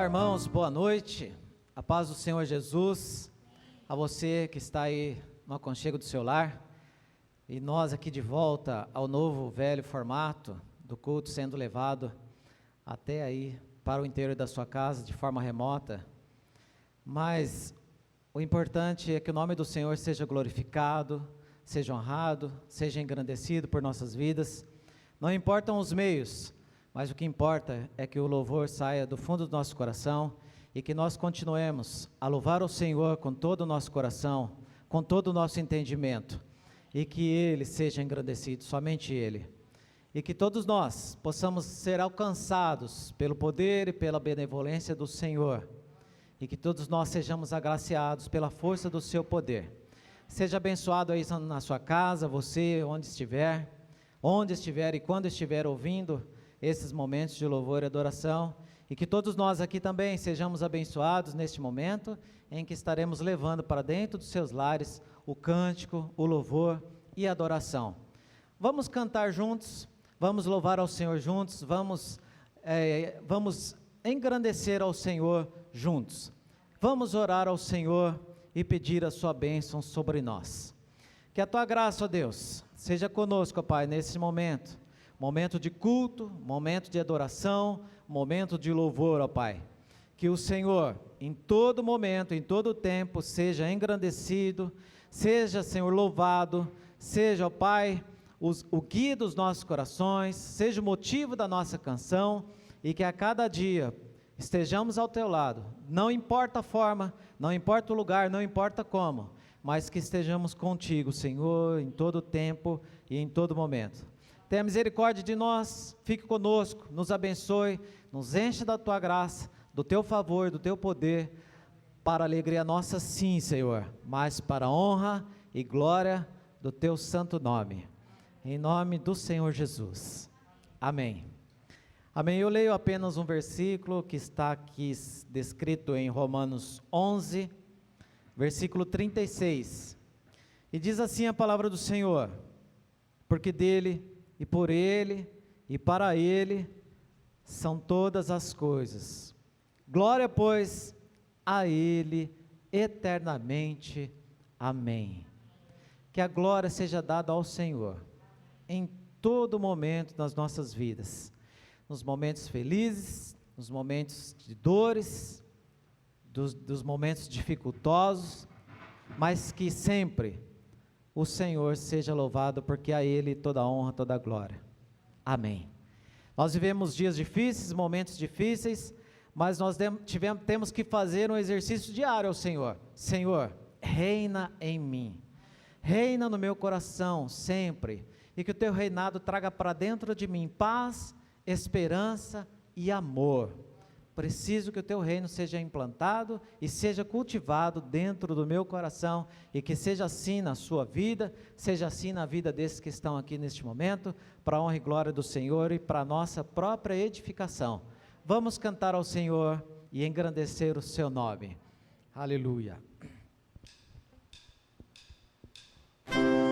Olá, irmãos, boa noite, a paz do Senhor Jesus, a você que está aí no aconchego do seu lar, e nós aqui de volta ao novo velho formato do culto sendo levado até aí para o interior da sua casa de forma remota, mas o importante é que o nome do Senhor seja glorificado, seja honrado, seja engrandecido por nossas vidas. Não importam os meios, mas o que importa é que o louvor saia do fundo do nosso coração e que nós continuemos a louvar o Senhor com todo o nosso coração, com todo o nosso entendimento, e que Ele seja engrandecido, somente Ele. E que todos nós possamos ser alcançados pelo poder e pela benevolência do Senhor, e que todos nós sejamos agraciados pela força do seu poder. Seja abençoado aí na sua casa, você, onde estiver e quando estiver ouvindo esses momentos de louvor e adoração, e que todos nós aqui também sejamos abençoados neste momento, em que estaremos levando para dentro dos seus lares o cântico, o louvor e a adoração. Vamos cantar juntos, vamos louvar ao Senhor juntos, vamos engrandecer ao Senhor juntos, vamos orar ao Senhor e pedir a sua bênção sobre nós. Que a tua graça, ó Deus, seja conosco, ó Pai, nesse momento de culto, momento de adoração, momento de louvor, ó Pai. Que o Senhor, em todo momento, em todo tempo, seja engrandecido, seja, Senhor, louvado, seja, ó Pai, o guia dos nossos corações, seja o motivo da nossa canção, e que a cada dia estejamos ao teu lado, não importa a forma, não importa o lugar, não importa como, mas que estejamos contigo, Senhor, em todo tempo e em todo momento. Tenha misericórdia de nós, fique conosco, nos abençoe, nos enche da tua graça, do teu favor, do teu poder, para a alegria nossa sim, Senhor, mas para a honra e glória do teu santo nome, em nome do Senhor Jesus, amém. Amém. Eu leio apenas um versículo que está aqui descrito em Romanos 11, versículo 36, e diz assim a palavra do Senhor: porque dele, e por Ele, e para Ele, são todas as coisas. Glória, pois, a Ele eternamente. Amém. Que a glória seja dada ao Senhor, em todo momento das nossas vidas, nos momentos felizes, nos momentos de dores, dos momentos dificultosos, mas que sempre o Senhor seja louvado, porque a Ele toda a honra, toda a glória. Amém. Nós vivemos dias difíceis, momentos difíceis, mas nós temos que fazer um exercício diário ao Senhor. Senhor, reina em mim, reina no meu coração sempre, e que o teu reinado traga para dentro de mim paz, esperança e amor. Preciso que o teu reino seja implantado e seja cultivado dentro do meu coração, e que seja assim na sua vida, seja assim na vida desses que estão aqui neste momento, para a honra e glória do Senhor e para a nossa própria edificação. Vamos cantar ao Senhor e engrandecer o seu nome. Aleluia. Hey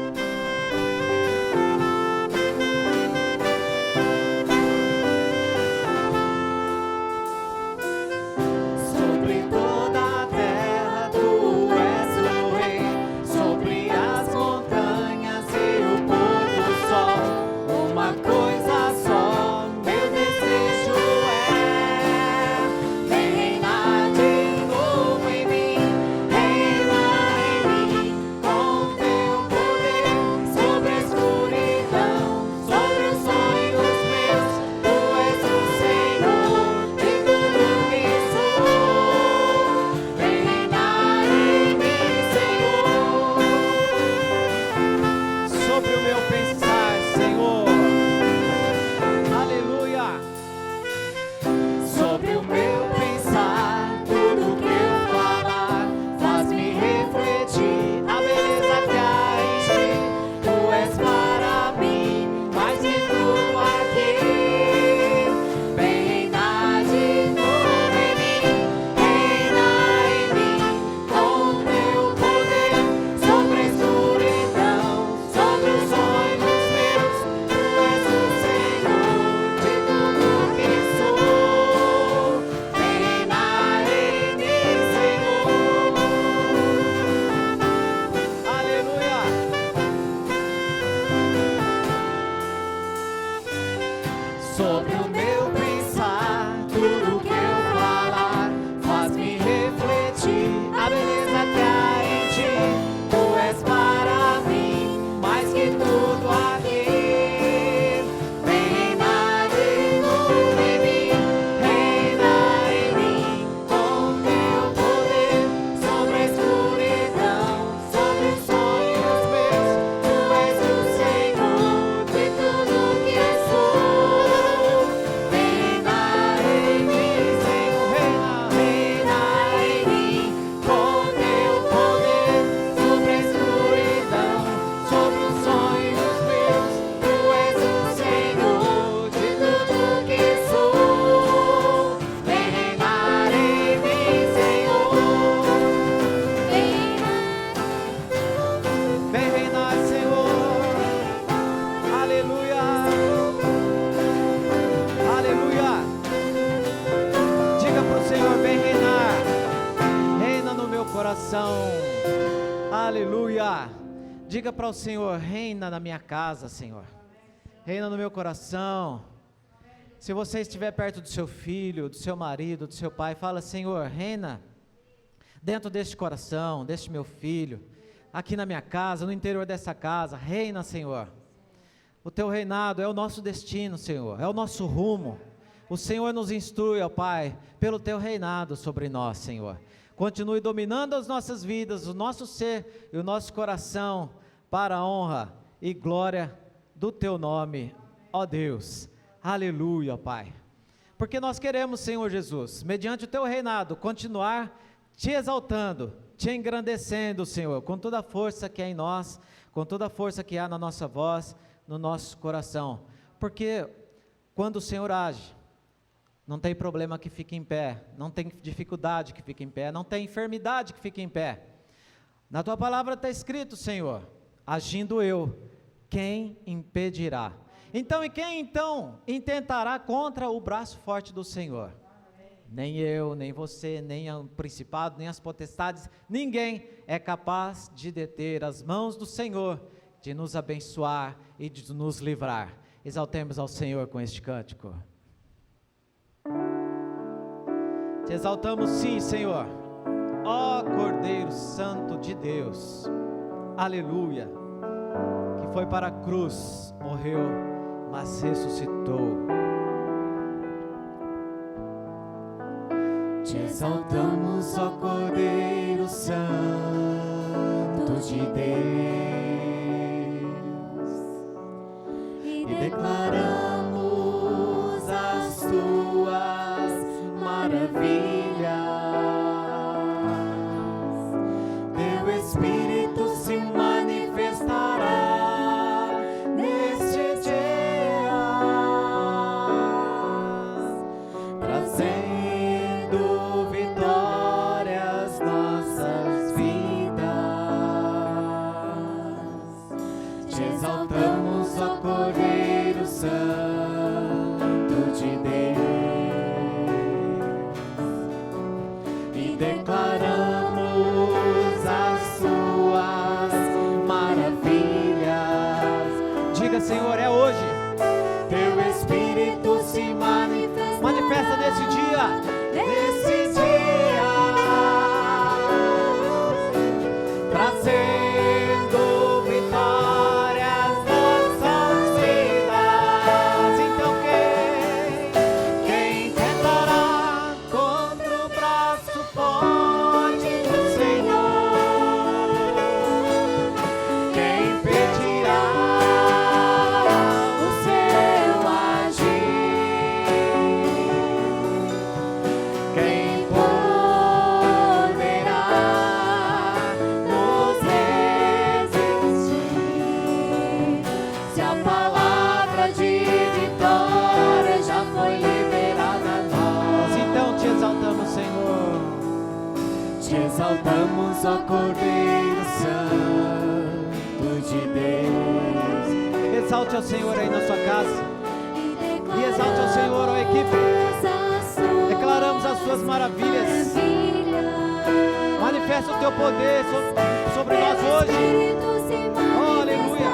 coração. Aleluia. Diga para o Senhor: reina na minha casa, Senhor. Reina no meu coração. Se você estiver perto do seu filho, do seu marido, do seu pai, fala: Senhor, reina dentro deste coração, deste meu filho, aqui na minha casa, no interior dessa casa. Reina, Senhor. O teu reinado é o nosso destino, Senhor, é o nosso rumo. O Senhor nos instrui, ó Pai, pelo teu reinado sobre nós, Senhor. Continue dominando as nossas vidas, o nosso ser e o nosso coração, para a honra e glória do teu nome, ó Deus. Aleluia, ó Pai. Porque nós queremos, Senhor Jesus, mediante o teu reinado, continuar te exaltando, te engrandecendo, Senhor, com toda a força que há em nós, com toda a força que há na nossa voz, no nosso coração. Porque quando o Senhor age, não tem problema que fique em pé, não tem dificuldade que fique em pé, não tem enfermidade que fique em pé. Na tua palavra está escrito, Senhor: agindo eu, quem impedirá? Então, e quem então intentará contra o braço forte do Senhor? Nem eu, nem você, nem o principado, nem as potestades, ninguém é capaz de deter as mãos do Senhor, de nos abençoar e de nos livrar. Exaltemos ao Senhor com este cântico. Te exaltamos, sim, Senhor, ó Cordeiro Santo de Deus, aleluia, que foi para a cruz, morreu, mas ressuscitou. Te exaltamos, ó Cordeiro Santo de Deus, e declaramos as tuas maravilhas. Teu Espírito se manifestará neste dia, trazendo vitória às nossas vidas. Te exaltamos, ó Cordeiro Santo de Deus, declaramos as suas maravilhas. Diga: Senhor, é hoje. Teu Espírito se manifesta nesse dia, trazendo vitória às nossas vidas. Então quem tentará contra o braço forte do Senhor? Quem impedirá o seu agir? Quem poderá nos resistir? Se a palavra de vitória já foi liberada a nós. então te exaltamos, Senhor. Te exaltamos, ó Cordeiro Santo de Deus. Exalte ao Senhor aí na sua casa, e exalte ao Senhor, ó equipe. Declaramos as suas maravilhas. Manifesta o teu poder sobre nós hoje. Oh, aleluia.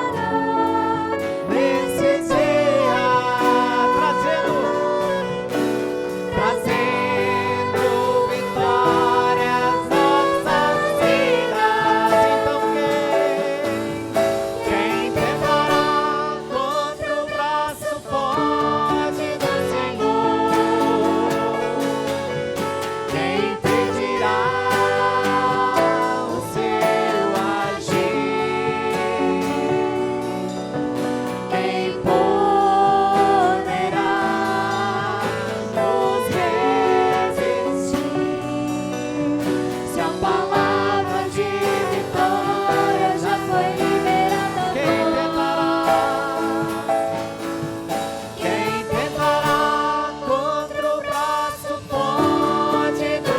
Nesse dia, trazendo vitória às nossas vidas. Então quem tentará contra o braço forte do Senhor? Quem impedirá o seu agir? Quem poderá nos resistir? Se a palavra de vitória já foi liberada a nós. Quem tentará contra o braço forte do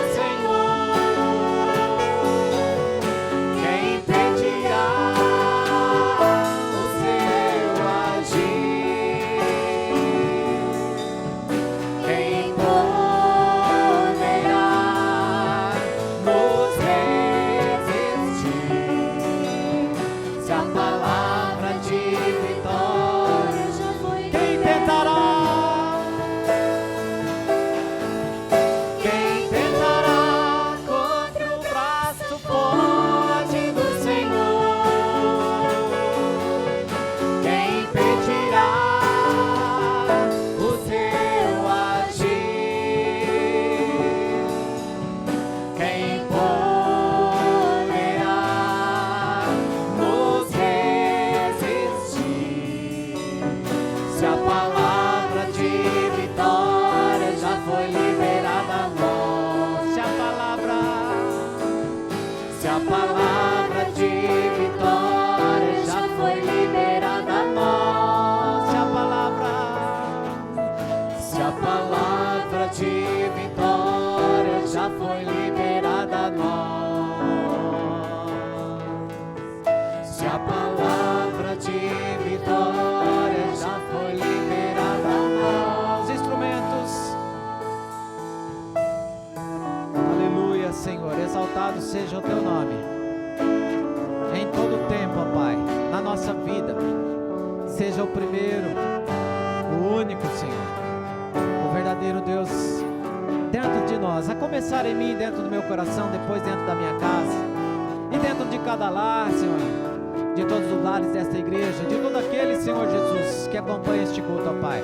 já foi liberada a nós. Se a palavra de vitória já foi liberada a nós. Instrumentos. Aleluia, Senhor. Exaltado seja o teu nome. Em todo tempo, ó Pai, na nossa vida, seja o primeiro, o único, Senhor, o verdadeiro Deus dentro de nós, a começar em mim, dentro do meu coração, depois dentro da minha casa e dentro de cada lar, Senhor, de todos os lares desta igreja, de todo aquele, Senhor Jesus, que acompanha este culto, ó Pai.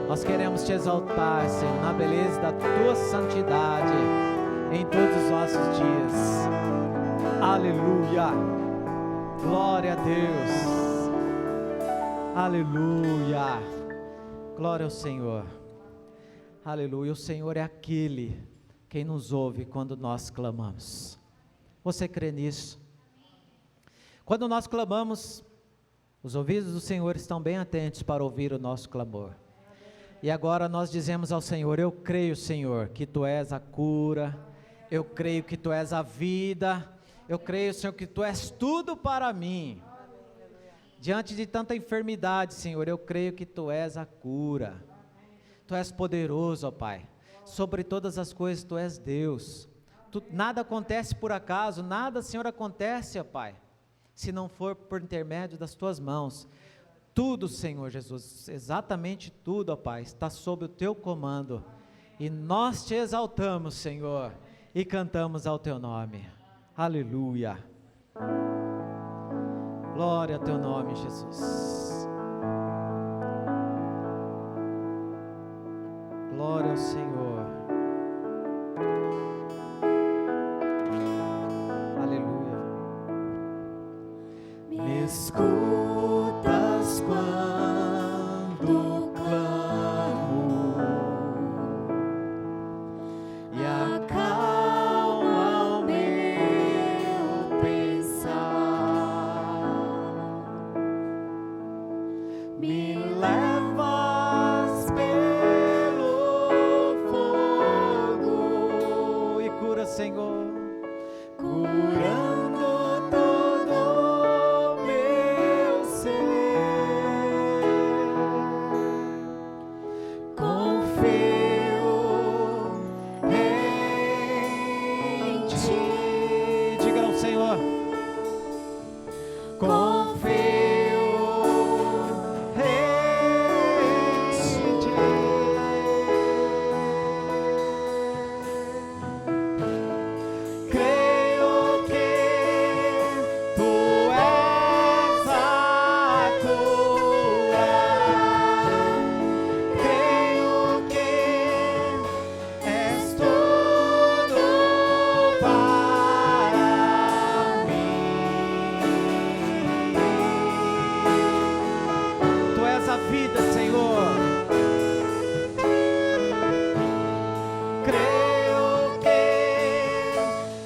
Nós queremos te exaltar, Senhor, na beleza da tua santidade em todos os nossos dias. Aleluia, glória a Deus, aleluia, glória ao Senhor, aleluia. O Senhor é aquele quem nos ouve quando nós clamamos. Você crê nisso? Quando nós clamamos, os ouvidos do Senhor estão bem atentos para ouvir o nosso clamor. E agora nós dizemos ao Senhor: eu creio, Senhor, que Tu és a cura, eu creio que Tu és a vida, eu creio, Senhor, que Tu és tudo para mim. Diante de tanta enfermidade, Senhor, eu creio que Tu és a cura. Tu és poderoso, ó Pai. Sobre todas as coisas Tu és Deus. Nada acontece por acaso, nada, Senhor, acontece, ó Pai, se não for por intermédio das Tuas mãos. Tudo, Senhor Jesus, exatamente tudo, ó Pai, está sob o Teu comando. E nós Te exaltamos, Senhor, e cantamos ao Teu nome. Aleluia. Glória ao Teu nome, Jesus. Glória ao Senhor. Aleluia. Me escutas quando clamo e acalma o meu pensar. Me levas pelo fogo e cura, Senhor, curando todo o meu ser. Confio em Ti. Diga ao Senhor: confio em Ti. Creio que Tu és a cura. Creio que és tudo para mim. Tu és a vida, Senhor. Creio que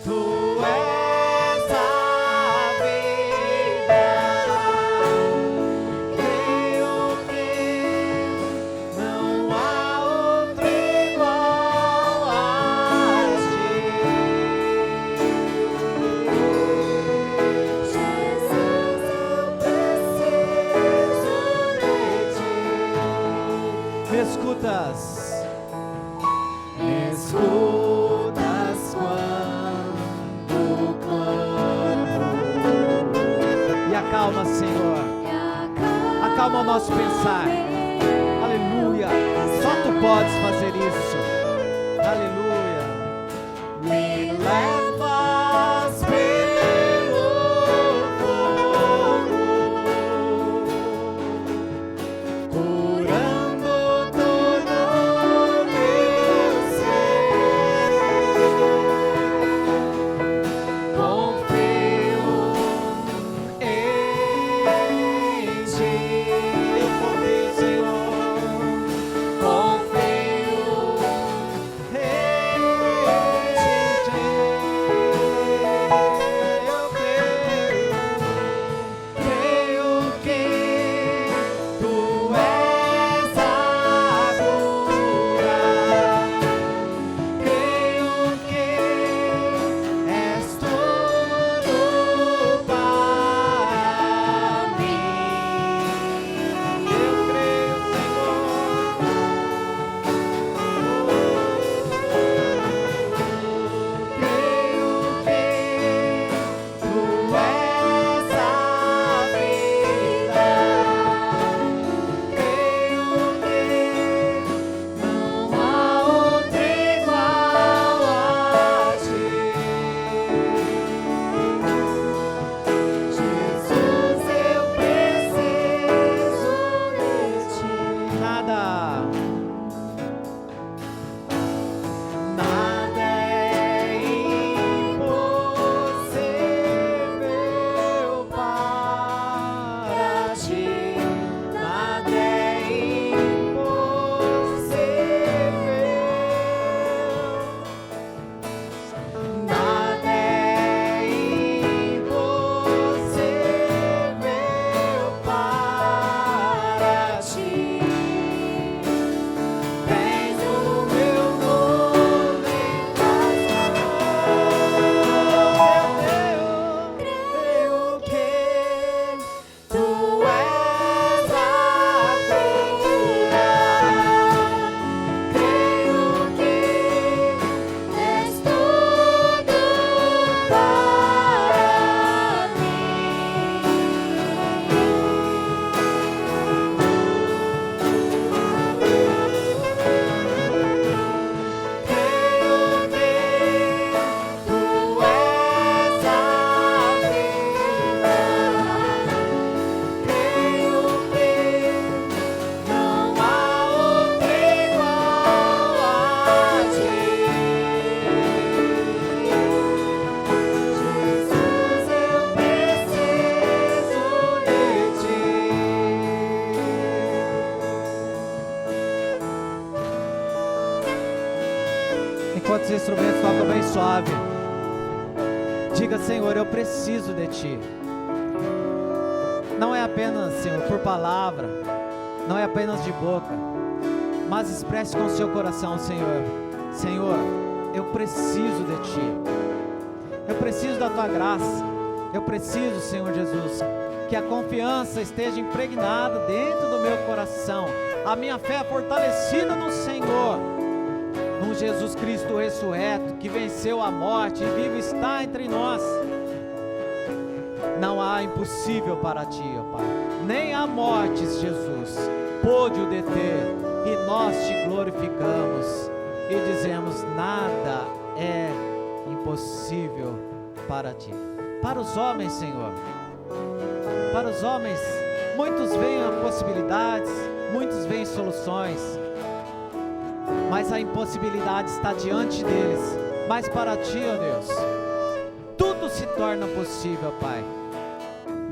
Tu és a vida. Creio que não há outro igual a Ti. Jesus, eu preciso de Ti. Me escutas? Me escutas quando clamo e acalma, Senhor, acalma o nosso pensar. Aleluia, só Tu podes fazer isso. Aleluia. Me levas pelo fogo, curando todo o meu ser. Confio em Ti. Eu confio, Senhor. Confio em toca bem suave. Diga: Senhor, eu preciso de Ti. Não é apenas, Senhor, por palavra, não é apenas de boca, mas expresse com o seu coração, Senhor: Senhor, eu preciso de Ti. Eu preciso da Tua graça. Eu preciso, Senhor Jesus, que a confiança esteja impregnada dentro do meu coração. A minha fé é fortalecida no Senhor, num Jesus Cristo ressurreto, que venceu a morte e vivo está entre nós. Não há impossível para Ti, ó Pai. Nem a morte, Jesus, pôde o deter. E nós Te glorificamos e dizemos: nada é impossível para Ti. Para os homens, Senhor, para os homens, muitos veem possibilidades, muitos veem soluções, mas a impossibilidade está diante deles. Mas para Ti, ó Deus, tudo se torna possível, Pai.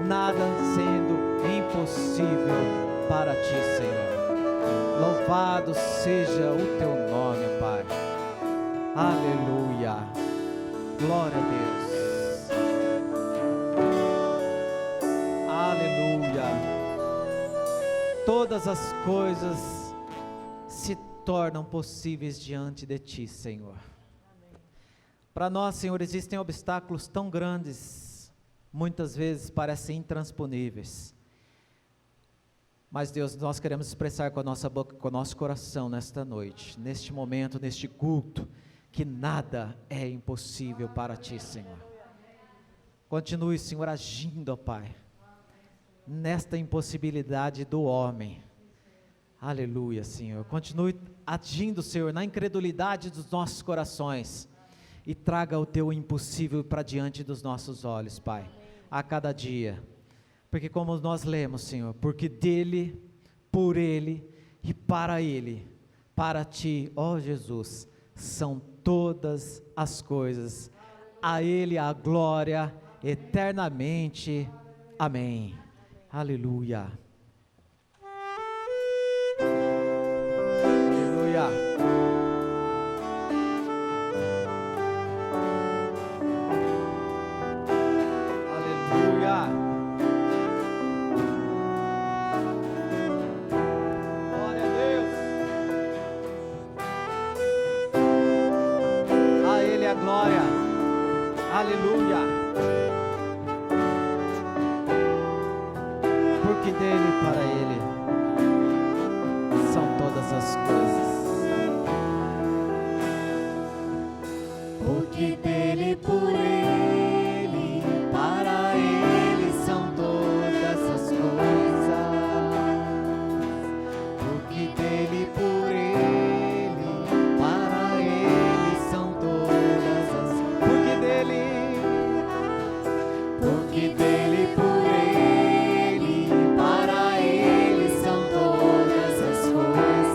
Nada sendo impossível para Ti, Senhor. Louvado seja o Teu nome, Pai. Aleluia. Glória a Deus. Aleluia. Todas as coisas se tornam possíveis diante de Ti, Senhor. Para nós, Senhor, existem obstáculos tão grandes, muitas vezes parecem intransponíveis. Mas, Deus, nós queremos expressar com a nossa boca, com o nosso coração nesta noite, neste momento, neste culto, que nada é impossível para Ti, Senhor. Continue, Senhor, agindo, ó Pai, nesta impossibilidade do homem. Aleluia, Senhor. Continue agindo, Senhor, na incredulidade dos nossos corações, e traga o Teu impossível para diante dos nossos olhos, Pai, a cada dia. Porque como nós lemos, Senhor, porque dEle, por Ele e para Ele, para Ti, ó Jesus, são todas as coisas. A Ele a glória eternamente. Amém. Aleluia. Aleluia. Aleluia. Glória a Deus. A Ele a glória. Aleluia. Porque dEle e para Ele são todas as coisas. Porque dEle, por Ele, para Ele são todas as coisas. Porque dEle, por Ele, para Ele são todas as coisas. Porque dEle, Porque dEle, por Ele, para Ele são todas as coisas.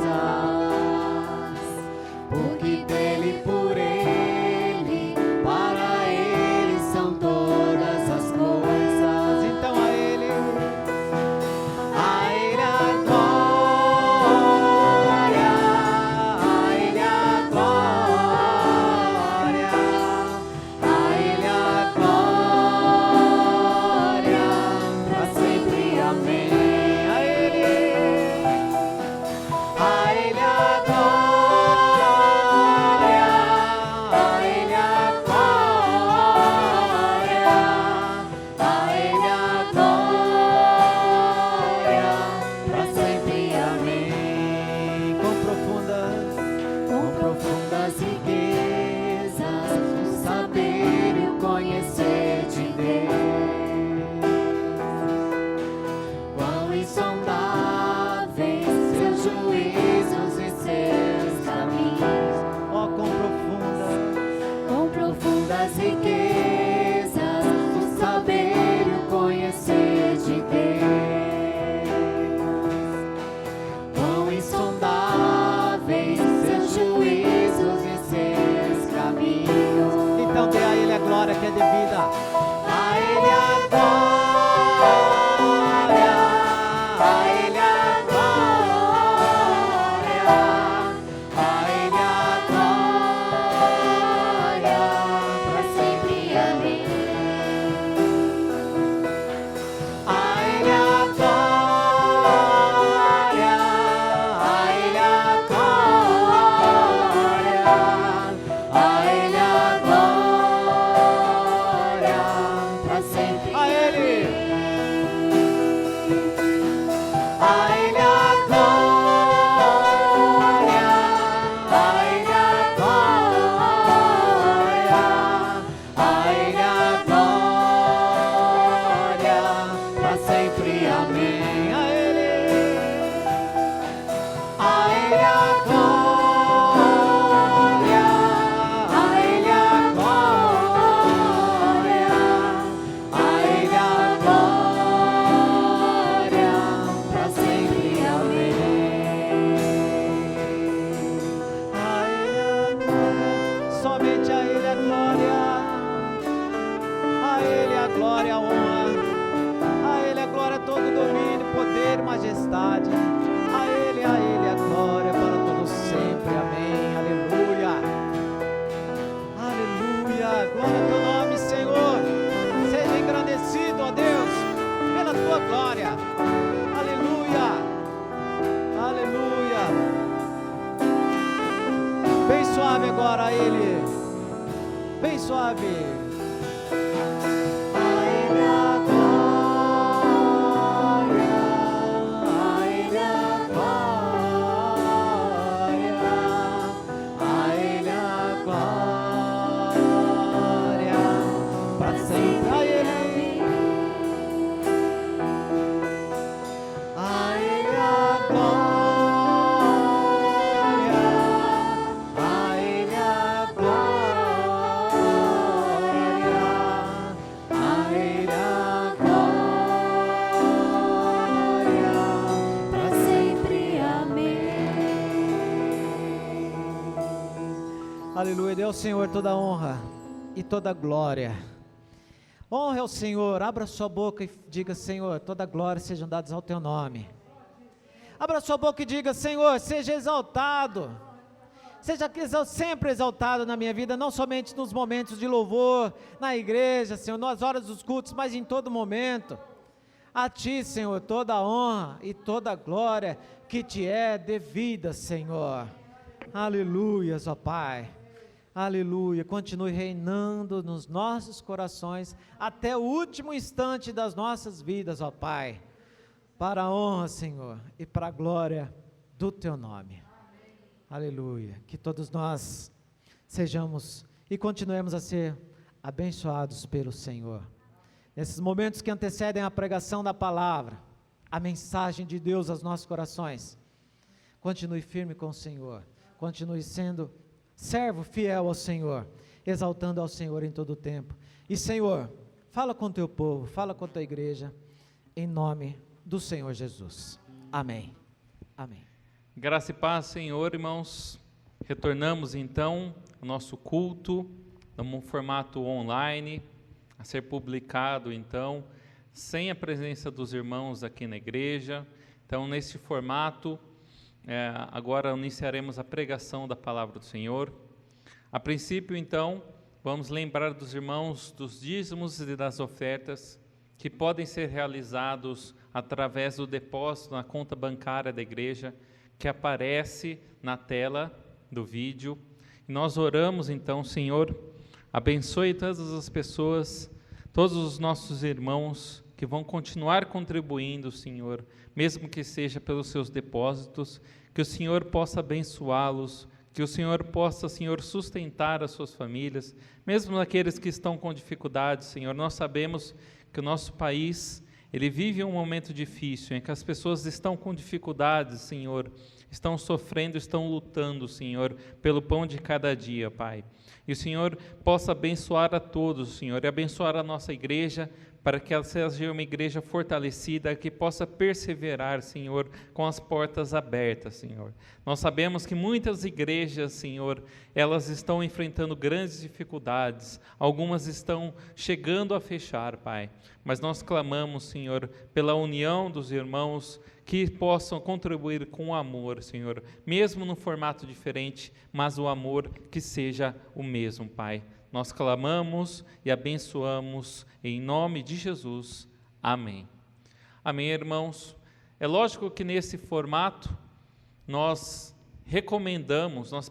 Porque dEle, por Ele, para Ele são todas as coisas. então a Ele A Ele a glória, a Ele a glória, a Ele a glória, para sempre, amém. A Ele a glória, a Ele a glória, a Ele a glória, para sempre, amém. com profundas riquezas, o saber e o conhecer de Deus. Quão insondáveis seus juízos e seus caminhos. ó, Com profundas riquezas, o saber e o conhecer de Deus. Quão insondáveis seus juízos e seus caminhos. então dê a Ele a glória que é devida. A Ele a glória, a Ele a glória, a Ele a glória, glória e a honra. A Ele a glória, todo domínio, poder e majestade. A Ele a glória para todos sempre. Amém. Aleluia. Aleluia. Glória ao teu nome, Senhor. Seja engrandecido, ó Deus, pela tua glória. Aleluia. Aleluia. Bem suave agora a Ele. Bem suave. Aleluia, dê ao Senhor toda a honra e toda a glória. Honra ao Senhor, abra sua boca e diga: Senhor, toda a glória sejam dadas ao teu nome. Abra sua boca e diga: Senhor, seja exaltado, seja sempre exaltado na minha vida, não somente nos momentos de louvor, na igreja, Senhor, nas horas dos cultos, mas em todo momento. A Ti, Senhor, toda a honra e toda a glória que Te é devida, Senhor. Aleluia, ó Pai. Aleluia, continue reinando nos nossos corações até o último instante das nossas vidas, ó Pai, para a honra, Senhor, e para a glória do Teu nome. Aleluia, que todos nós sejamos e continuemos a ser abençoados pelo Senhor. Nesses momentos que antecedem a pregação da palavra, a mensagem de Deus aos nossos corações, continue firme com o Senhor, continue sendo servo fiel ao Senhor, exaltando ao Senhor em todo o tempo. E Senhor, fala com o teu povo, fala com a tua igreja, em nome do Senhor Jesus. Amém. Amém. Graça e paz, Senhor, irmãos. Retornamos então ao nosso culto, num formato online, a ser publicado então, sem a presença dos irmãos aqui na igreja. Então, nesse formato, agora iniciaremos a pregação da palavra do Senhor. A princípio, então, vamos lembrar dos irmãos dos dízimos e das ofertas que podem ser realizados através do depósito na conta bancária da igreja, que aparece na tela do vídeo. E nós oramos então: Senhor, abençoe todas as pessoas, todos os nossos irmãos que vão continuar contribuindo, Senhor, mesmo que seja pelos seus depósitos, que o Senhor possa abençoá-los, que o Senhor possa, Senhor, sustentar as suas famílias, mesmo aqueles que estão com dificuldades, Senhor. Nós sabemos que o nosso país, ele vive um momento difícil, em que as pessoas estão com dificuldades, Senhor, estão sofrendo, estão lutando, Senhor, pelo pão de cada dia, Pai. E o Senhor possa abençoar a todos, Senhor, e abençoar a nossa igreja, para que ela seja uma igreja fortalecida, que possa perseverar, Senhor, com as portas abertas, Senhor. Nós sabemos que muitas igrejas, Senhor, elas estão enfrentando grandes dificuldades, algumas estão chegando a fechar, Pai, mas nós clamamos, Senhor, pela união dos irmãos, que possam contribuir com o amor, Senhor, mesmo no formato diferente, mas o amor que seja o mesmo, Pai. Nós clamamos e abençoamos em nome de Jesus. Amém. Amém, irmãos. É lógico que nesse formato nós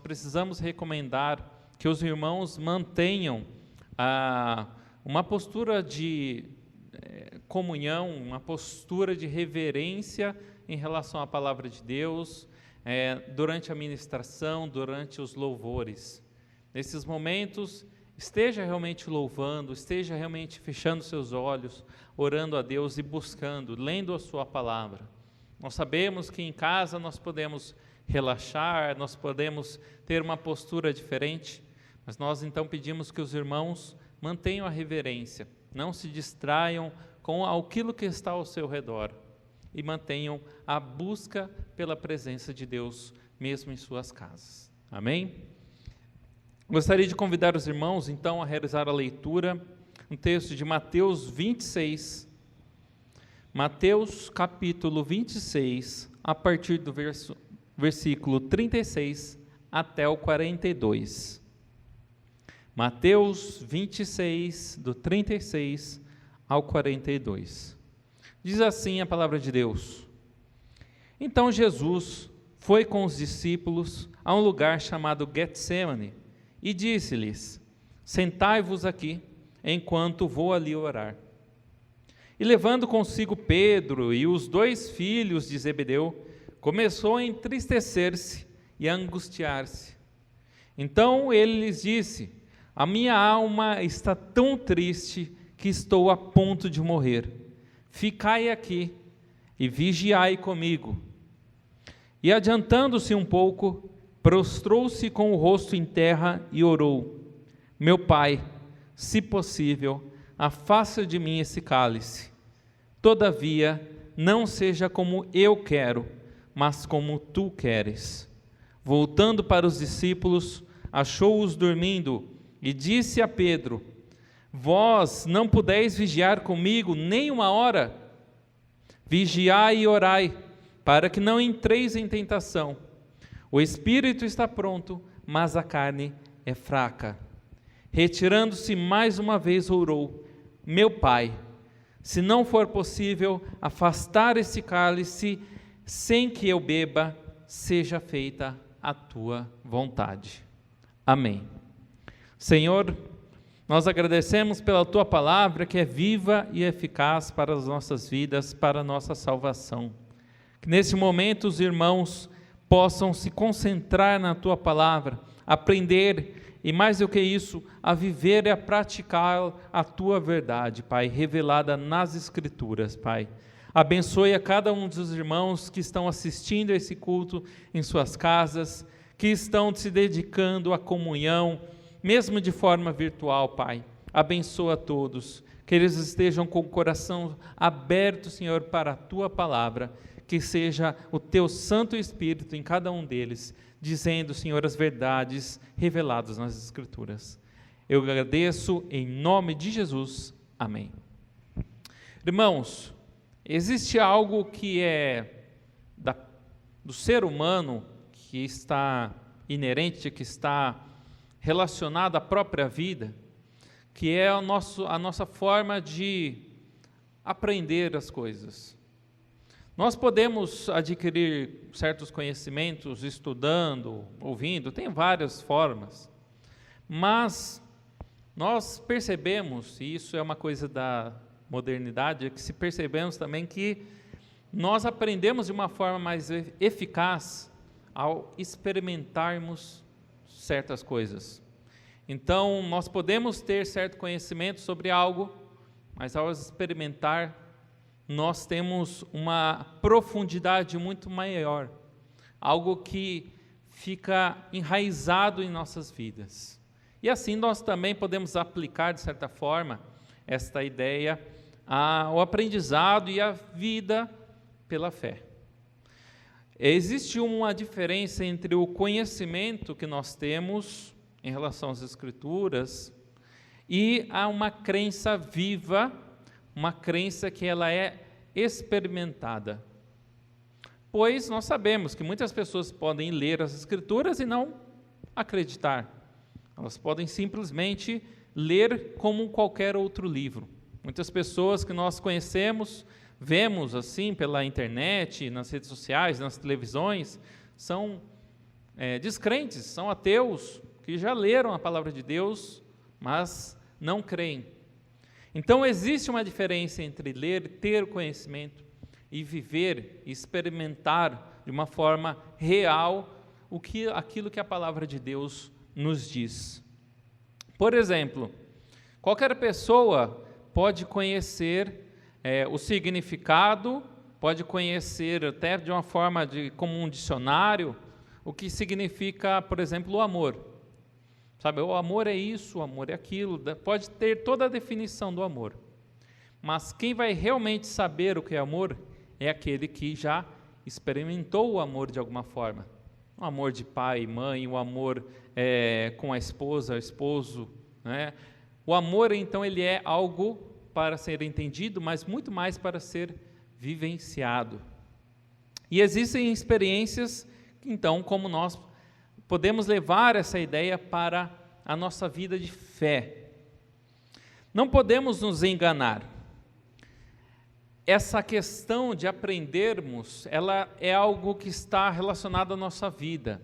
precisamos recomendar que os irmãos mantenham uma postura de comunhão, uma postura de reverência em relação à palavra de Deus, durante a ministração, durante os louvores. Nesses momentos, esteja realmente louvando, esteja realmente fechando seus olhos, orando a Deus e buscando, lendo a sua palavra. Nós sabemos que em casa nós podemos relaxar, nós podemos ter uma postura diferente, mas nós então pedimos que os irmãos mantenham a reverência, não se distraiam com aquilo que está ao seu redor e mantenham a busca pela presença de Deus, mesmo em suas casas. Amém? Gostaria de convidar os irmãos, então, a realizar a leitura um texto de Mateus 26. Mateus capítulo 26, a partir do versículo 36 até o 42. Mateus 26, do 36 ao 42. Diz assim a palavra de Deus: Então Jesus foi com os discípulos a um lugar chamado Getsêmani e disse-lhes: Sentai-vos aqui, enquanto vou ali orar. E levando consigo Pedro e os 2 filhos de Zebedeu, começou a entristecer-se e a angustiar-se. Então ele lhes disse: A minha alma está tão triste que estou a ponto de morrer. Ficai aqui e vigiai comigo. E adiantando-se um pouco, prostrou-se com o rosto em terra e orou: Meu Pai, se possível, afasta de mim esse cálice. Todavia, não seja como eu quero, mas como tu queres. Voltando para os discípulos, achou-os dormindo e disse a Pedro: Vós não pudeis vigiar comigo nem uma hora? Vigiai e orai, para que não entreis em tentação. O espírito está pronto, mas a carne é fraca. Retirando-se mais uma vez, orou: Meu Pai, se não for possível afastar esse cálice sem que eu beba, seja feita a tua vontade. Amém. Senhor, nós agradecemos pela tua palavra, que é viva e eficaz para as nossas vidas, para a nossa salvação. Que nesse momento os irmãos possam se concentrar na tua palavra, aprender e, mais do que isso, a viver e a praticar a tua verdade, Pai, revelada nas Escrituras, Pai. Abençoe a cada um dos irmãos que estão assistindo a esse culto em suas casas, que estão se dedicando à comunhão, mesmo de forma virtual, Pai. Abençoa a todos, que eles estejam com o coração aberto, Senhor, para a tua palavra, que seja o teu Santo Espírito em cada um deles, dizendo, Senhor, as verdades reveladas nas Escrituras. Eu agradeço em nome de Jesus. Amém. Irmãos, existe algo que é do ser humano, que está inerente, que está relacionado à própria vida, que é a nossa forma de aprender as coisas. Nós podemos adquirir certos conhecimentos estudando, ouvindo, tem várias formas, mas nós percebemos, e isso é uma coisa da modernidade, é que se percebemos também que nós aprendemos de uma forma mais eficaz ao experimentarmos certas coisas. Então, nós podemos ter certo conhecimento sobre algo, mas ao experimentar, nós temos uma profundidade muito maior, algo que fica enraizado em nossas vidas. E assim nós também podemos aplicar, de certa forma, esta ideia ao aprendizado e à vida pela fé. Existe uma diferença entre o conhecimento que nós temos em relação às Escrituras e a uma crença viva, uma crença que ela é experimentada. Pois nós sabemos que muitas pessoas podem ler as Escrituras e não acreditar. Elas podem simplesmente ler como qualquer outro livro. Muitas pessoas que nós conhecemos, vemos assim pela internet, nas redes sociais, nas televisões, são descrentes, são ateus, que já leram a palavra de Deus, mas não creem. Então existe uma diferença entre ler, ter conhecimento, e viver, experimentar de uma forma real aquilo que a palavra de Deus nos diz. Por exemplo, qualquer pessoa pode conhecer o significado, pode conhecer até de uma forma como um dicionário, o que significa, por exemplo, o amor. Sabe, o amor é isso, o amor é aquilo, pode ter toda a definição do amor. Mas quem vai realmente saber o que é amor é aquele que já experimentou o amor de alguma forma. O amor de pai e mãe, o amor com a esposa, o esposo, né? O amor, então, ele é algo para ser entendido, mas muito mais para ser vivenciado. E existem experiências, então, como nós podemos levar essa ideia para a nossa vida de fé. Não podemos nos enganar. Essa questão de aprendermos, ela é algo que está relacionado à nossa vida.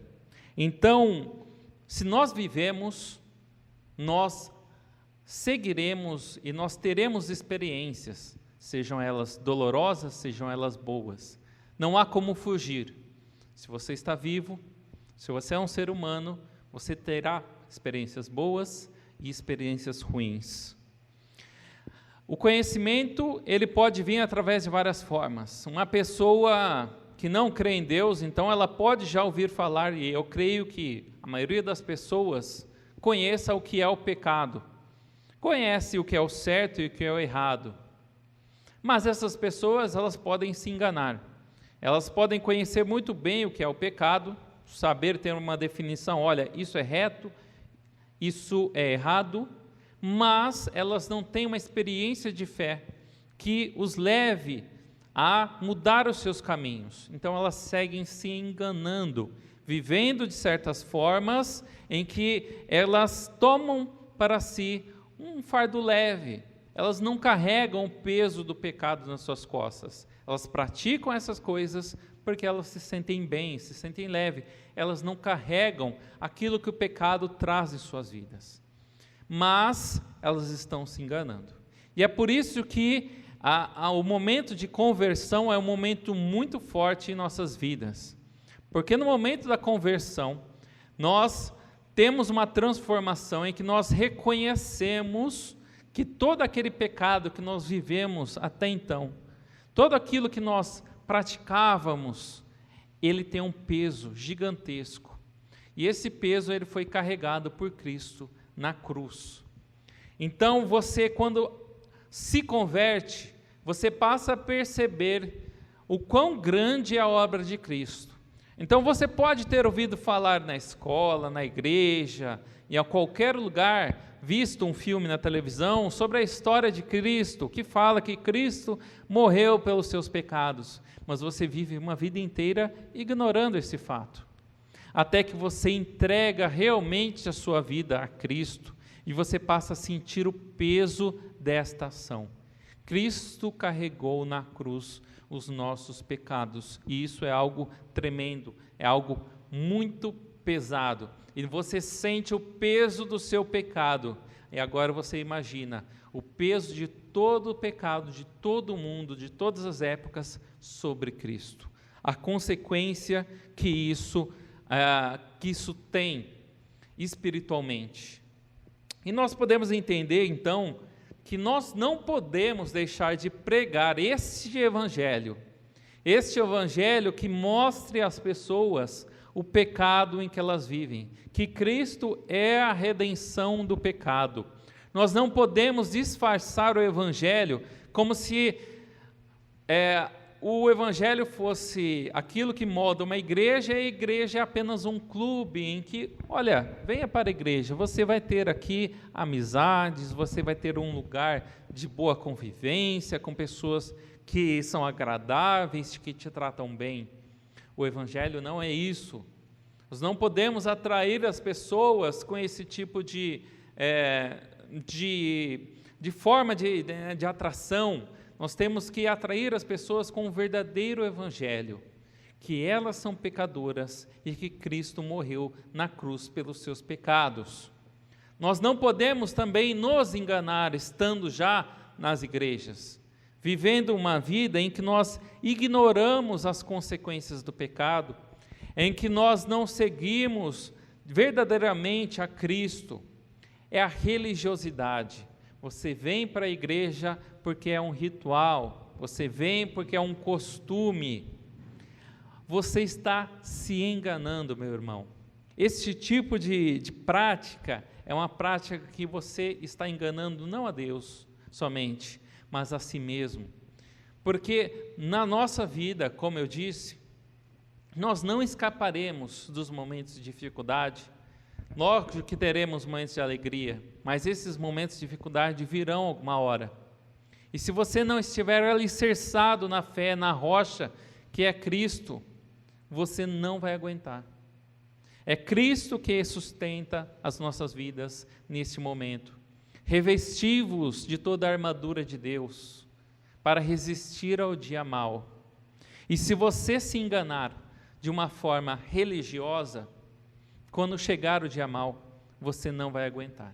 Então, se nós vivemos, nós seguiremos e nós teremos experiências, sejam elas dolorosas, sejam elas boas. Não há como fugir. Se você está vivo, se você é um ser humano, você terá experiências boas e experiências ruins. O conhecimento, ele pode vir através de várias formas. Uma pessoa que não crê em Deus, então ela pode já ouvir falar, e eu creio que a maioria das pessoas conheça o que é o pecado, conhece o que é o certo e o que é o errado. Mas essas pessoas, elas podem se enganar. Elas podem conhecer muito bem o que é o pecado, saber ter uma definição, olha, isso é reto, isso é errado, mas elas não têm uma experiência de fé que os leve a mudar os seus caminhos. Então elas seguem se enganando, vivendo de certas formas em que elas tomam para si um fardo leve. Elas não carregam o peso do pecado nas suas costas. Elas praticam essas coisas porque elas se sentem bem, se sentem leve. Elas não carregam aquilo que o pecado traz em suas vidas. Mas elas estão se enganando. E é por isso que o momento de conversão é um momento muito forte em nossas vidas. Porque no momento da conversão, nós temos uma transformação em que nós reconhecemos que todo aquele pecado que nós vivemos até então, todo aquilo que nós praticávamos, ele tem um peso gigantesco. E esse peso ele foi carregado por Cristo na cruz. Então você, quando se converte, você passa a perceber o quão grande é a obra de Cristo. Então você pode ter ouvido falar na escola, na igreja, em qualquer lugar, visto um filme na televisão sobre a história de Cristo, que fala que Cristo morreu pelos seus pecados, mas você vive uma vida inteira ignorando esse fato. Até que você entrega realmente a sua vida a Cristo e você passa a sentir o peso desta ação. Cristo carregou na cruz os nossos pecados e isso é algo tremendo, é algo muito pesado. E você sente o peso do seu pecado e agora você imagina o peso de todo o pecado, de todo o mundo, de todas as épocas sobre Cristo. A consequência que isso tem espiritualmente. E nós podemos entender, então, que nós não podemos deixar de pregar este evangelho que mostre às pessoas o pecado em que elas vivem, que Cristo é a redenção do pecado. Nós não podemos disfarçar o evangelho como se o evangelho fosse aquilo que molda uma igreja, e a igreja é apenas um clube em que, olha, venha para a igreja, você vai ter aqui amizades, você vai ter um lugar de boa convivência, com pessoas que são agradáveis, que te tratam bem. O evangelho não é isso. Nós não podemos atrair as pessoas com esse tipo de forma de atração. Nós temos que atrair as pessoas com o verdadeiro evangelho, que elas são pecadoras e que Cristo morreu na cruz pelos seus pecados. Nós não podemos também nos enganar estando já nas igrejas, vivendo uma vida em que nós ignoramos as consequências do pecado, em que nós não seguimos verdadeiramente a Cristo. É a religiosidade. Você vem para a igreja porque é um ritual, você vem porque é um costume. Você está se enganando, meu irmão. Este tipo de prática é uma prática que você está enganando não a Deus somente, mas a si mesmo. Porque na nossa vida, como eu disse, nós não escaparemos dos momentos de dificuldade, Lógico que teremos momentos de alegria, mas esses momentos de dificuldade virão alguma hora. E se você não estiver alicerçado na fé, na rocha que é Cristo, você não vai aguentar. É Cristo que sustenta as nossas vidas neste momento. Revesti-vos de toda a armadura de Deus para resistir ao dia mau. E se você se enganar de uma forma religiosa, quando chegar o dia mau, você não vai aguentar.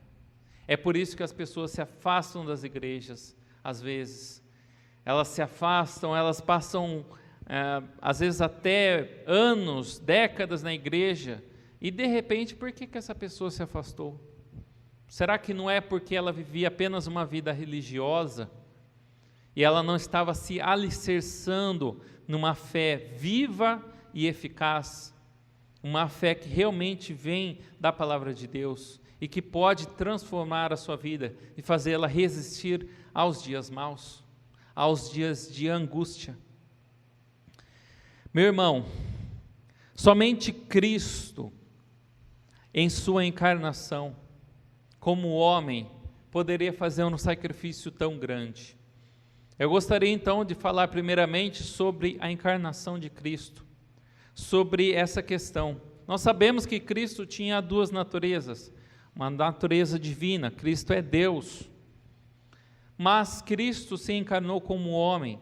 É por isso que as pessoas se afastam das igrejas, às vezes. Elas se afastam, elas passam, às vezes até anos, décadas na igreja, e de repente, por que essa pessoa se afastou? Será que não é porque ela vivia apenas uma vida religiosa e ela não estava se alicerçando numa fé viva e eficaz, uma fé que realmente vem da palavra de Deus e que pode transformar a sua vida e fazê-la resistir aos dias maus, aos dias de angústia? Meu irmão, somente Cristo, em sua encarnação, como homem, poderia fazer um sacrifício tão grande. Eu gostaria então de falar primeiramente sobre a encarnação de Cristo, sobre essa questão. Nós sabemos que Cristo tinha duas naturezas, uma natureza divina, Cristo é Deus, mas Cristo se encarnou como homem,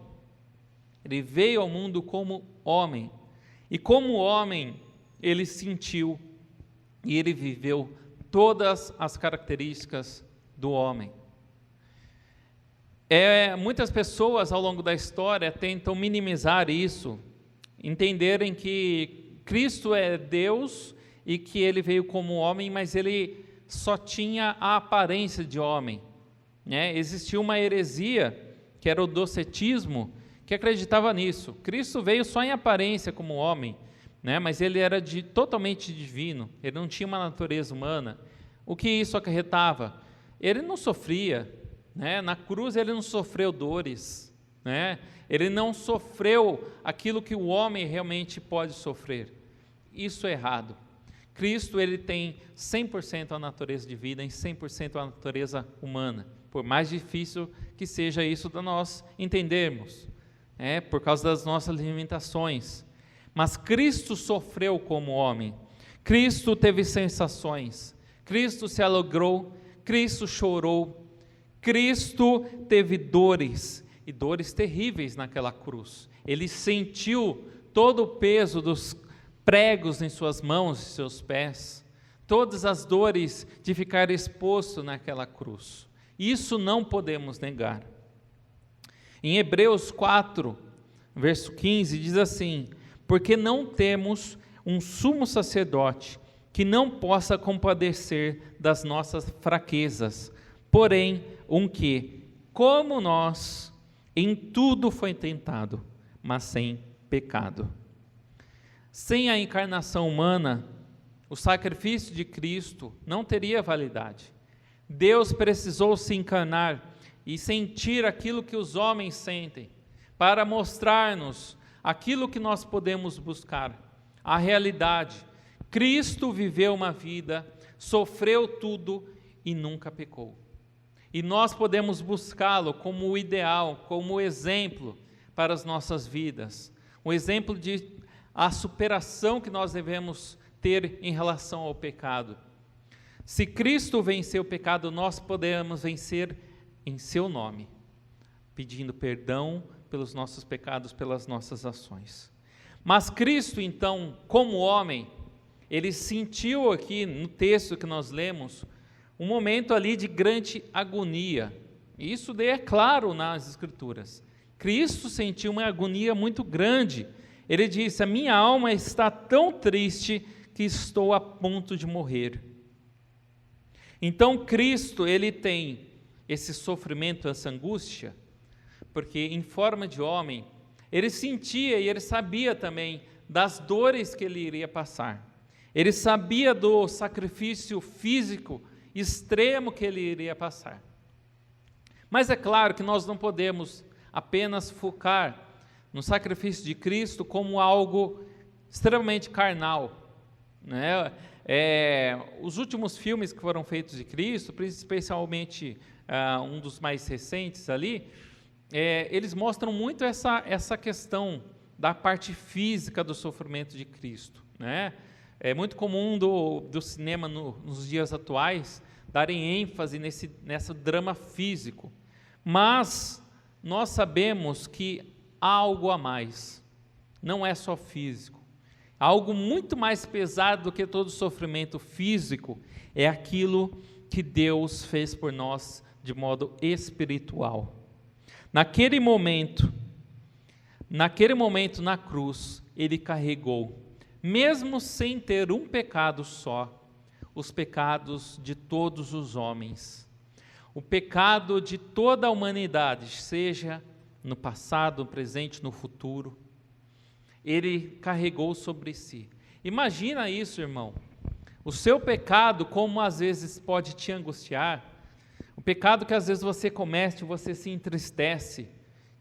ele veio ao mundo como homem, e como homem ele sentiu e ele viveu todas as características do homem. Muitas pessoas ao longo da história tentam minimizar isso, entenderem que Cristo é Deus e que ele veio como homem, mas ele só tinha a aparência de homem, né? Existia uma heresia, que era o docetismo, que acreditava nisso. Cristo veio só em aparência como homem, né? Mas ele era totalmente divino, ele não tinha uma natureza humana. O que isso acarretava? Ele não sofria, né? Na cruz ele não sofreu dores, né? Ele não sofreu aquilo que o homem realmente pode sofrer. Isso é errado. Cristo ele tem 100% a natureza divina e 100% a natureza humana, por mais difícil que seja isso de nós entendermos, por causa das nossas limitações. Mas Cristo sofreu como homem, Cristo teve sensações, Cristo se alegrou, Cristo chorou, Cristo teve dores, e dores terríveis naquela cruz. Ele sentiu todo o peso dos pregos em suas mãos e seus pés, todas as dores de ficar exposto naquela cruz. Isso não podemos negar. Em Hebreus 4, verso 15, diz assim: porque não temos um sumo sacerdote que não possa compadecer das nossas fraquezas, porém um que, como nós, em tudo foi tentado, mas sem pecado. Sem a encarnação humana, o sacrifício de Cristo não teria validade. Deus precisou se encarnar e sentir aquilo que os homens sentem, para mostrar-nos aquilo que nós podemos buscar, a realidade. Cristo viveu uma vida, sofreu tudo e nunca pecou. E nós podemos buscá-lo como o ideal, como o exemplo para as nossas vidas, um exemplo de a superação que nós devemos ter em relação ao pecado. Se Cristo venceu o pecado, nós podemos vencer em seu nome, pedindo perdão pelos nossos pecados, pelas nossas ações. Mas Cristo, então, como homem, ele sentiu aqui no texto que nós lemos, um momento ali de grande agonia. Isso daí é claro nas Escrituras. Cristo sentiu uma agonia muito grande. Ele disse: a minha alma está tão triste que estou a ponto de morrer. Então Cristo, ele tem esse sofrimento, essa angústia, porque em forma de homem, ele sentia e ele sabia também das dores que ele iria passar. Ele sabia do sacrifício físico extremo que ele iria passar. Mas é claro que nós não podemos apenas focar no sacrifício de Cristo como algo extremamente carnal, né? Os últimos filmes que foram feitos de Cristo, especialmente um dos mais recentes ali, eles mostram muito essa questão da parte física do sofrimento de Cristo, né? É muito comum do cinema nos dias atuais darem ênfase nesse drama físico, mas nós sabemos que há algo a mais, não é só físico. Algo muito mais pesado do que todo sofrimento físico é aquilo que Deus fez por nós de modo espiritual. Naquele momento na cruz, Ele carregou, mesmo sem ter um pecado só, os pecados de todos os homens. O pecado de toda a humanidade, seja no passado, no presente, no futuro, Ele carregou sobre si. Imagina isso, irmão. O seu pecado, como às vezes pode te angustiar, o pecado que às vezes você comete, você se entristece,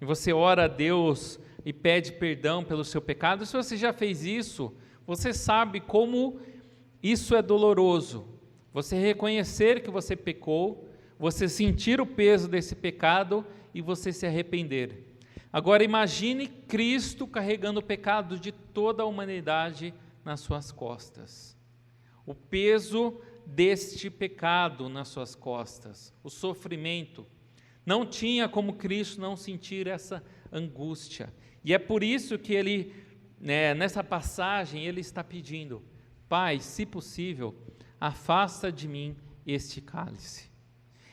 e você ora a Deus e pede perdão pelo seu pecado. Se você já fez isso, você sabe como isso é doloroso. Você reconhecer que você pecou, você sentir o peso desse pecado e você se arrepender. Agora imagine Cristo carregando o pecado de toda a humanidade nas suas costas. O peso deste pecado nas suas costas, o sofrimento. Não tinha como Cristo não sentir essa angústia. E é por isso que ele, nessa passagem, ele está pedindo: Pai, se possível, afasta de mim este cálice.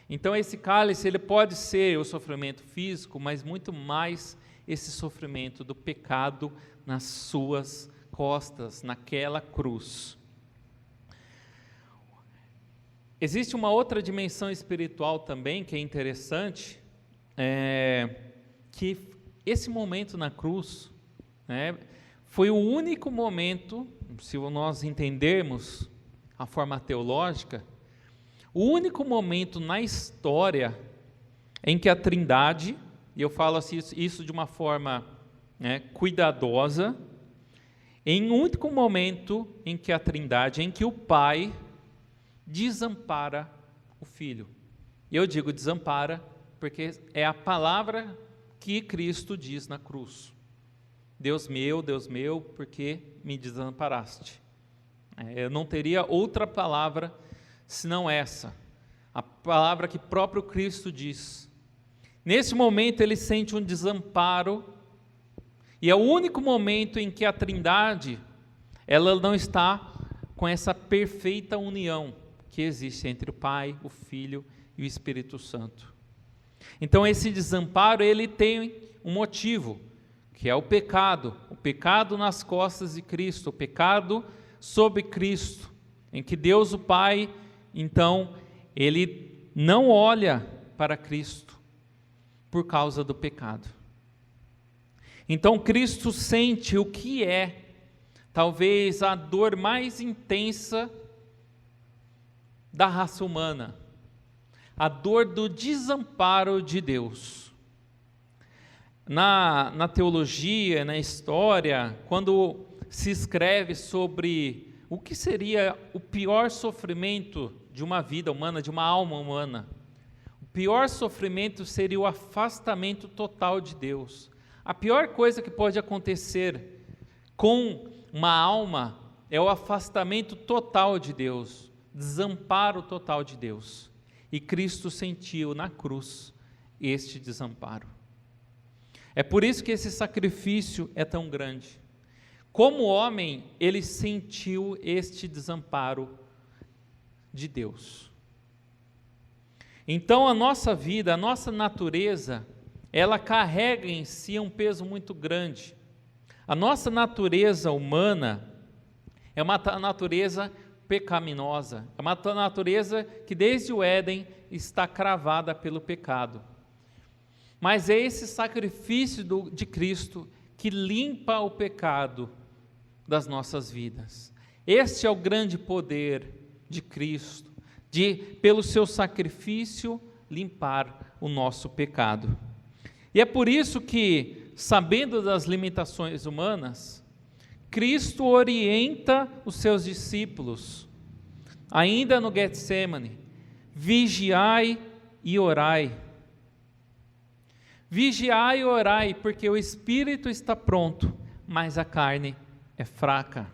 Então esse cálice, ele pode ser o sofrimento físico, mas muito mais esse sofrimento do pecado nas suas costas, naquela cruz. Existe uma outra dimensão espiritual também que é interessante, que esse momento na cruz, foi o único momento, se nós entendermos a forma teológica, o único momento na história em que a Trindade, e eu falo assim, isso de uma forma cuidadosa, em um único momento em que a Trindade, em que o Pai desampara o Filho. E eu digo desampara porque é a palavra que Cristo diz na cruz: Deus meu, por que me desamparaste? Eu não teria outra palavra senão essa, a palavra que próprio Cristo diz. Nesse momento ele sente um desamparo, e é o único momento em que a Trindade, ela não está com essa perfeita união que existe entre o Pai, o Filho e o Espírito Santo. Então esse desamparo, ele tem um motivo, que é o pecado nas costas de Cristo, o pecado sobre Cristo, em que Deus o Pai, então, ele não olha para Cristo por causa do pecado. Então Cristo sente o que é, talvez, a dor mais intensa da raça humana, a dor do desamparo de Deus. Na teologia, na história, quando se escreve sobre o que seria o pior sofrimento de uma vida humana, de uma alma humana, o pior sofrimento seria o afastamento total de Deus. A pior coisa que pode acontecer com uma alma é o afastamento total de Deus, desamparo total de Deus. E Cristo sentiu na cruz este desamparo. É por isso que esse sacrifício é tão grande. Como homem, ele sentiu este desamparo de Deus. Então a nossa vida, a nossa natureza, ela carrega em si um peso muito grande. A nossa natureza humana é uma natureza pecaminosa, é uma natureza que desde o Éden está cravada pelo pecado. Mas é esse sacrifício de Cristo que limpa o pecado das nossas vidas. Este é o grande poder de Cristo, de, pelo seu sacrifício, limpar o nosso pecado. E é por isso que, sabendo das limitações humanas, Cristo orienta os seus discípulos ainda no Getsêmani: vigiai e orai. Vigiai e orai, porque o espírito está pronto, mas a carne é fraca.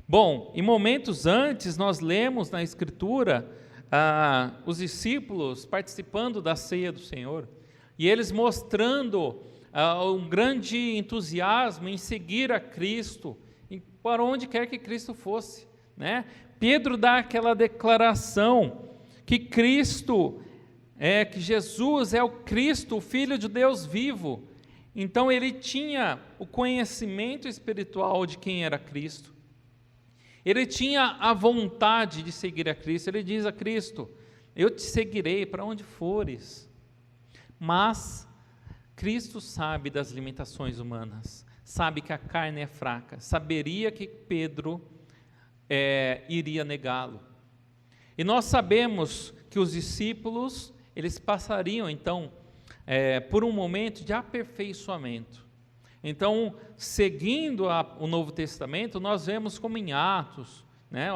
Bom, em momentos antes, nós lemos na Escritura os discípulos participando da ceia do Senhor, e eles mostrando um grande entusiasmo em seguir a Cristo, para onde quer que Cristo fosse, né? Pedro dá aquela declaração que que Jesus é o Cristo, o Filho de Deus vivo. Então ele tinha o conhecimento espiritual de quem era Cristo. Ele tinha a vontade de seguir a Cristo. Ele diz a Cristo: eu te seguirei para onde fores. Mas Cristo sabe das limitações humanas, sabe que a carne é fraca, saberia que Pedro iria negá-lo. E nós sabemos que os discípulos, eles passariam então por um momento de aperfeiçoamento. Então, seguindo o Novo Testamento, nós vemos como em Atos,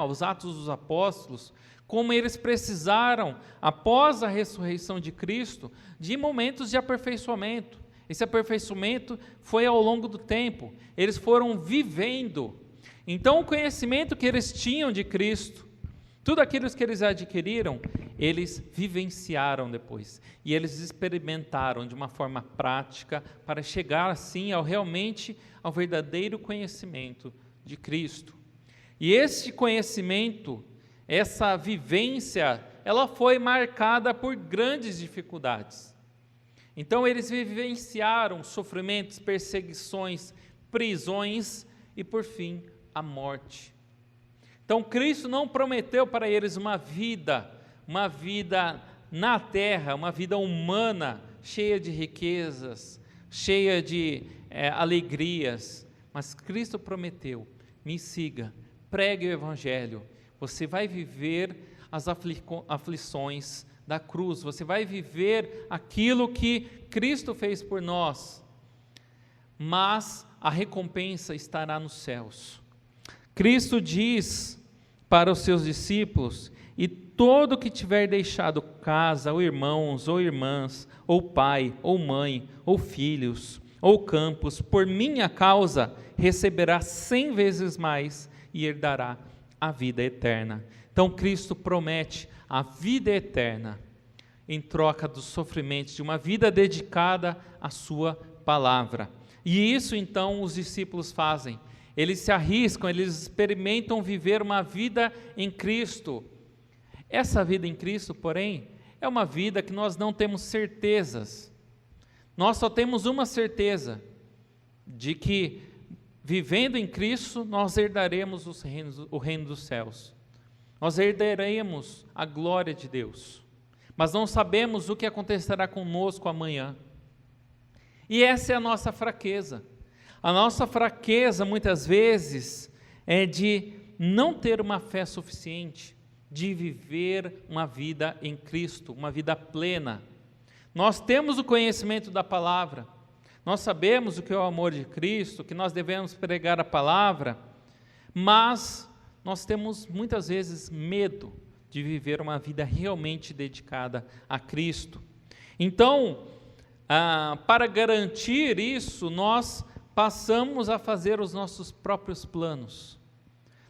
os Atos dos Apóstolos, como eles precisaram, após a ressurreição de Cristo, de momentos de aperfeiçoamento. Esse aperfeiçoamento foi ao longo do tempo, eles foram vivendo. Então, o conhecimento que eles tinham de Cristo, tudo aquilo que eles adquiriram, eles vivenciaram depois, e eles experimentaram de uma forma prática, para chegar assim realmente ao verdadeiro conhecimento de Cristo. E esse conhecimento, essa vivência, ela foi marcada por grandes dificuldades. Então eles vivenciaram sofrimentos, perseguições, prisões e por fim a morte. Então Cristo não prometeu para eles uma vida na terra, uma vida humana, cheia de riquezas, cheia de alegrias, mas Cristo prometeu: me siga, pregue o Evangelho, você vai viver as aflições da cruz, você vai viver aquilo que Cristo fez por nós, mas a recompensa estará nos céus. Cristo diz para os seus discípulos: e todo que tiver deixado casa, ou irmãos, ou irmãs, ou pai, ou mãe, ou filhos, ou campos, por minha causa, receberá 100 vezes mais e herdará a vida eterna. Então Cristo promete a vida eterna em troca dos sofrimentos, de uma vida dedicada à sua palavra. E isso então os discípulos fazem. Eles se arriscam, eles experimentam viver uma vida em Cristo. Essa vida em Cristo, porém, é uma vida que nós não temos certezas. Nós só temos uma certeza, de que vivendo em Cristo, nós herdaremos o reino dos céus. Nós herdaremos a glória de Deus. Mas não sabemos o que acontecerá conosco amanhã. E essa é a nossa fraqueza. A nossa fraqueza, muitas vezes, é de não ter uma fé suficiente, de viver uma vida em Cristo, uma vida plena. Nós temos o conhecimento da palavra, nós sabemos o que é o amor de Cristo, que nós devemos pregar a palavra, mas nós temos muitas vezes medo de viver uma vida realmente dedicada a Cristo. Então, para garantir isso, nós passamos a fazer os nossos próprios planos.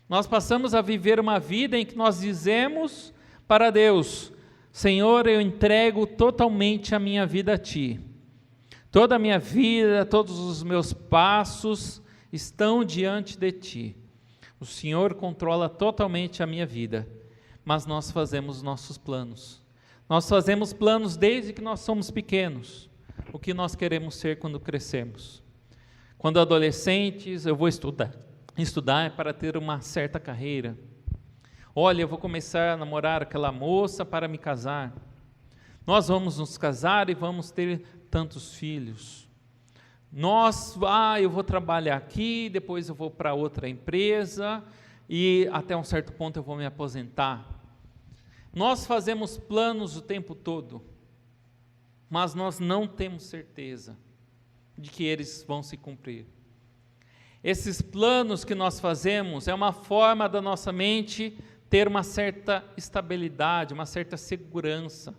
Nós passamos a viver uma vida em que nós dizemos para Deus: Senhor, eu entrego totalmente a minha vida a Ti. Toda a minha vida, todos os meus passos estão diante de Ti. O Senhor controla totalmente a minha vida, mas nós fazemos nossos planos. Nós fazemos planos desde que nós somos pequenos, o que nós queremos ser quando crescemos. Quando adolescentes, eu vou estudar para ter uma certa carreira. Olha, eu vou começar a namorar aquela moça para me casar. Nós vamos nos casar e vamos ter tantos filhos. Eu vou trabalhar aqui, depois eu vou para outra empresa e até um certo ponto eu vou me aposentar. Nós fazemos planos o tempo todo, mas nós não temos certeza de que eles vão se cumprir. Esses planos que nós fazemos é uma forma da nossa mente ter uma certa estabilidade, uma certa segurança.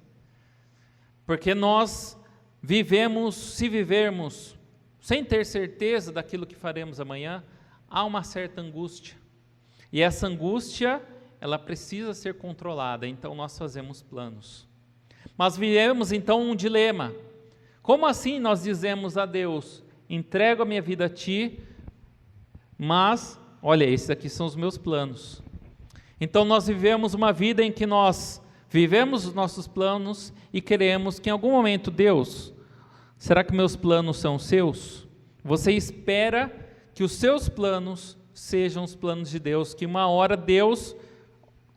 Porque nós vivemos, se vivermos sem ter certeza daquilo que faremos amanhã, há uma certa angústia. E essa angústia, ela precisa ser controlada, então nós fazemos planos. Mas vivemos então um dilema. Como assim nós dizemos a Deus, entrego a minha vida a Ti, mas, olha, esses aqui são os meus planos. Então nós vivemos uma vida em que nós vivemos os nossos planos e queremos que em algum momento, Deus, será que meus planos são seus? Você espera que os seus planos sejam os planos de Deus, que uma hora Deus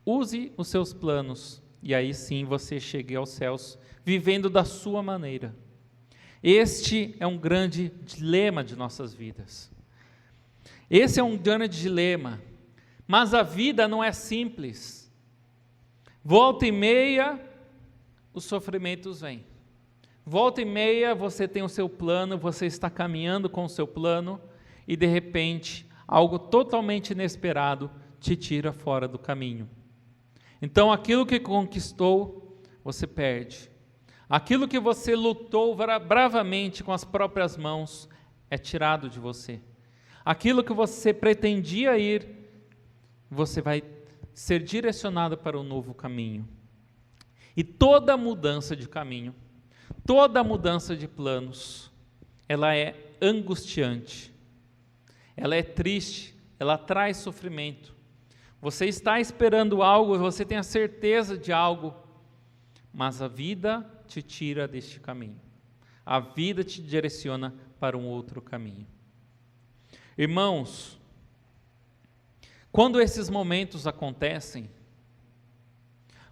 use os seus planos, e aí sim você chegue aos céus, vivendo da sua maneira. Este é um grande dilema de nossas vidas. Esse é um grande dilema, mas a vida não é simples. Volta e meia, os sofrimentos vêm. Volta e meia, você tem o seu plano, você está caminhando com o seu plano, e de repente, algo totalmente inesperado te tira fora do caminho. Então, aquilo que conquistou, você perde. Aquilo que você lutou bravamente com as próprias mãos, é tirado de você. Aquilo que você pretendia ir, você vai ser direcionado para um novo caminho. E toda mudança de caminho, toda mudança de planos, ela é angustiante, ela é triste, ela traz sofrimento. Você está esperando algo, você tem a certeza de algo, mas a vida te tira deste caminho. A vida te direciona para um outro caminho. Irmãos, quando esses momentos acontecem,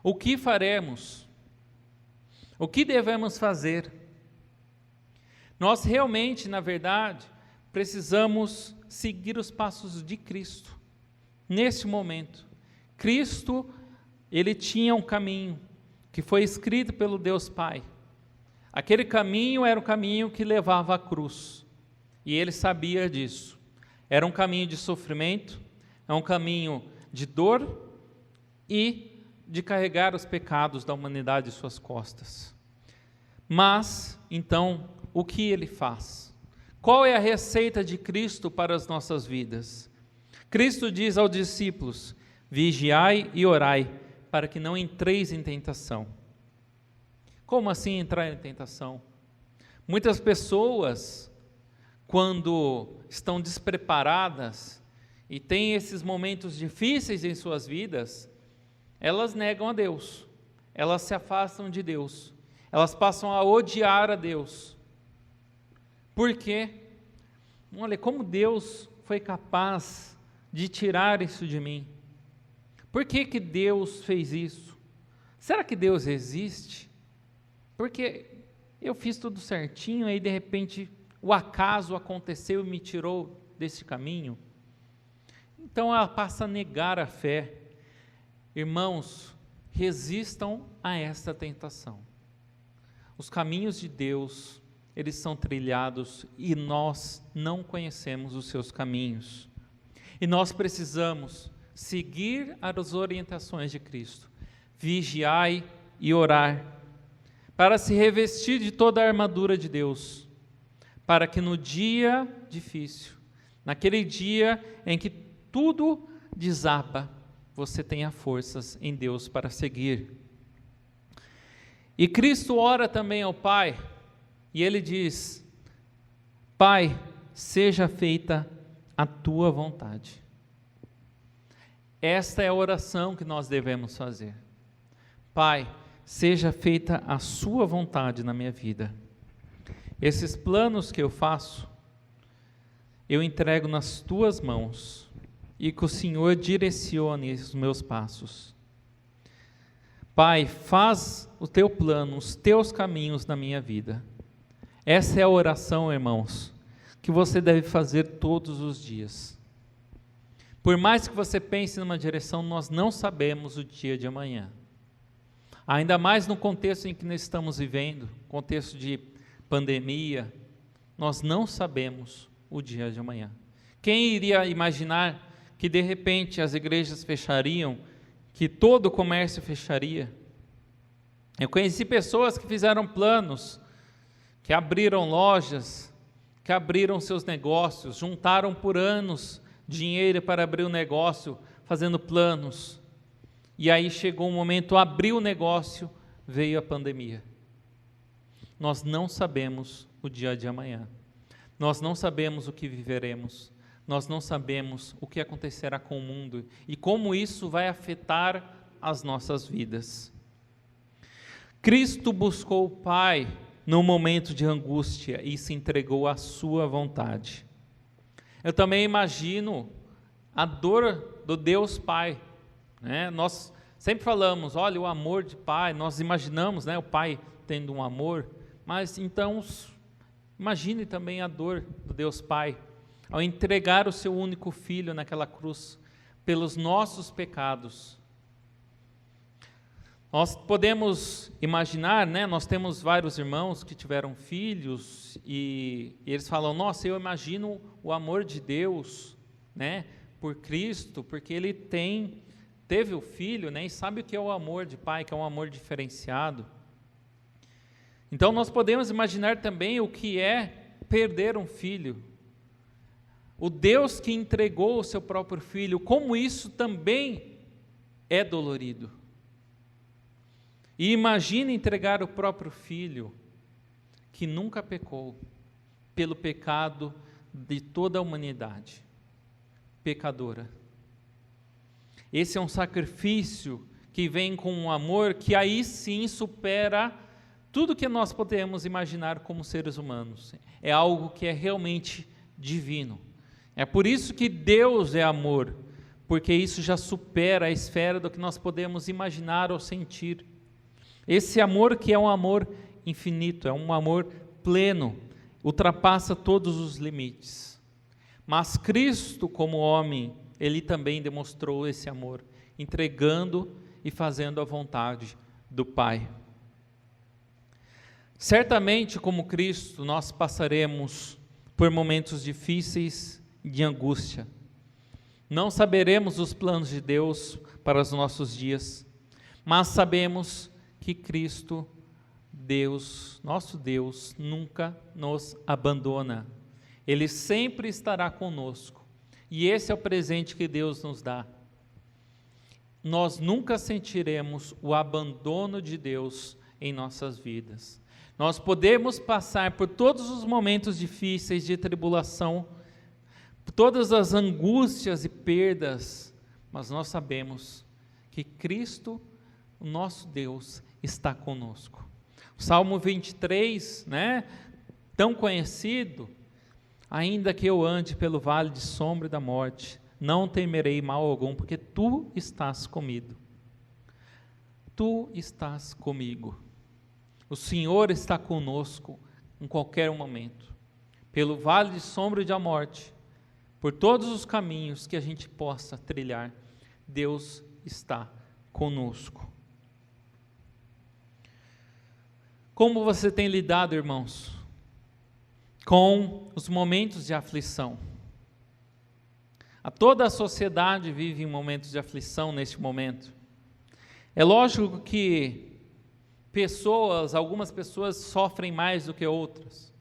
o que faremos? O que devemos fazer? Nós realmente, na verdade, precisamos seguir os passos de Cristo. Neste momento, Cristo, ele tinha um caminho que foi escrito pelo Deus Pai. Aquele caminho era o caminho que levava à cruz, e ele sabia disso. Era um caminho de sofrimento, é um caminho de dor e de carregar os pecados da humanidade em suas costas. Mas, então, o que ele faz? Qual é a receita de Cristo para as nossas vidas? Cristo diz aos discípulos: vigiai e orai, para que não entreis em tentação. Como assim entrar em tentação? Muitas pessoas, quando estão despreparadas e têm esses momentos difíceis em suas vidas, elas negam a Deus, elas se afastam de Deus, elas passam a odiar a Deus. Por quê? Olha, como Deus foi capaz de tirar isso de mim? Por que que Deus fez isso? Será que Deus existe? Porque eu fiz tudo certinho, aí de repente o acaso aconteceu e me tirou desse caminho. Então ela passa a negar a fé. Irmãos, resistam a esta tentação. Os caminhos de Deus, eles são trilhados e nós não conhecemos os seus caminhos. E nós precisamos seguir as orientações de Cristo. Vigiai e orar, para se revestir de toda a armadura de Deus, para que no dia difícil, naquele dia em que tudo desaba, você tenha forças em Deus para seguir. E Cristo ora também ao Pai, e Ele diz: Pai, seja feita a Tua vontade. Esta é a oração que nós devemos fazer. Pai, seja feita a Sua vontade na minha vida. Esses planos que eu faço, eu entrego nas Tuas mãos, e que o Senhor direcione os meus passos. Pai, faz o Teu plano, os Teus caminhos na minha vida. Essa é a oração, irmãos, que você deve fazer todos os dias. Por mais que você pense numa direção, nós não sabemos o dia de amanhã. Ainda mais no contexto em que nós estamos vivendo, contexto de pandemia, nós não sabemos o dia de amanhã. Quem iria imaginar que de repente as igrejas fechariam, que todo o comércio fecharia. Eu conheci pessoas que fizeram planos, que abriram lojas, que abriram seus negócios, juntaram por anos dinheiro para abrir o negócio, fazendo planos. E aí chegou um momento, abriu o negócio, veio a pandemia. Nós não sabemos o dia de amanhã. Nós não sabemos o que viveremos. Nós não sabemos o que acontecerá com o mundo e como isso vai afetar as nossas vidas. Cristo buscou o Pai no momento de angústia e se entregou à sua vontade. Eu também imagino a dor do Deus Pai, né? Nós sempre falamos, olha, o amor de Pai, nós imaginamos, né, o Pai tendo um amor, mas então imagine também a dor do Deus Pai, ao entregar o seu único Filho naquela cruz, pelos nossos pecados. Nós podemos imaginar, né, nós temos vários irmãos que tiveram filhos e eles falam, nossa, eu imagino o amor de Deus, né, por Cristo, porque Ele teve o Filho, né, e sabe o que é o amor de Pai, que é um amor diferenciado. Então nós podemos imaginar também o que é perder um filho. O Deus que entregou o seu próprio Filho, como isso também é dolorido. E imagine entregar o próprio Filho, que nunca pecou, pelo pecado de toda a humanidade, pecadora. Esse é um sacrifício que vem com um amor que aí sim supera tudo que nós podemos imaginar como seres humanos. É algo que é realmente divino. É por isso que Deus é amor, porque isso já supera a esfera do que nós podemos imaginar ou sentir. Esse amor que é um amor infinito, é um amor pleno, ultrapassa todos os limites. Mas Cristo, como homem, Ele também demonstrou esse amor, entregando e fazendo a vontade do Pai. Certamente, como Cristo, nós passaremos por momentos difíceis de angústia. Não saberemos os planos de Deus para os nossos dias, mas sabemos que Cristo, Deus, nosso Deus, nunca nos abandona. Ele sempre estará conosco. E esse é o presente que Deus nos dá. Nós nunca sentiremos o abandono de Deus em nossas vidas. Nós podemos passar por todos os momentos difíceis de tribulação, todas as angústias e perdas, mas nós sabemos que Cristo, o nosso Deus, está conosco. O Salmo 23, né, tão conhecido, ainda que eu ande pelo vale de sombra da morte, não temerei mal algum, porque Tu estás comigo. Tu estás comigo. O Senhor está conosco em qualquer momento. Pelo vale de sombra da morte, por todos os caminhos que a gente possa trilhar, Deus está conosco. Como você tem lidado, irmãos, com os momentos de aflição? Toda a sociedade vive em momentos de aflição neste momento. É lógico que algumas pessoas sofrem mais do que outras.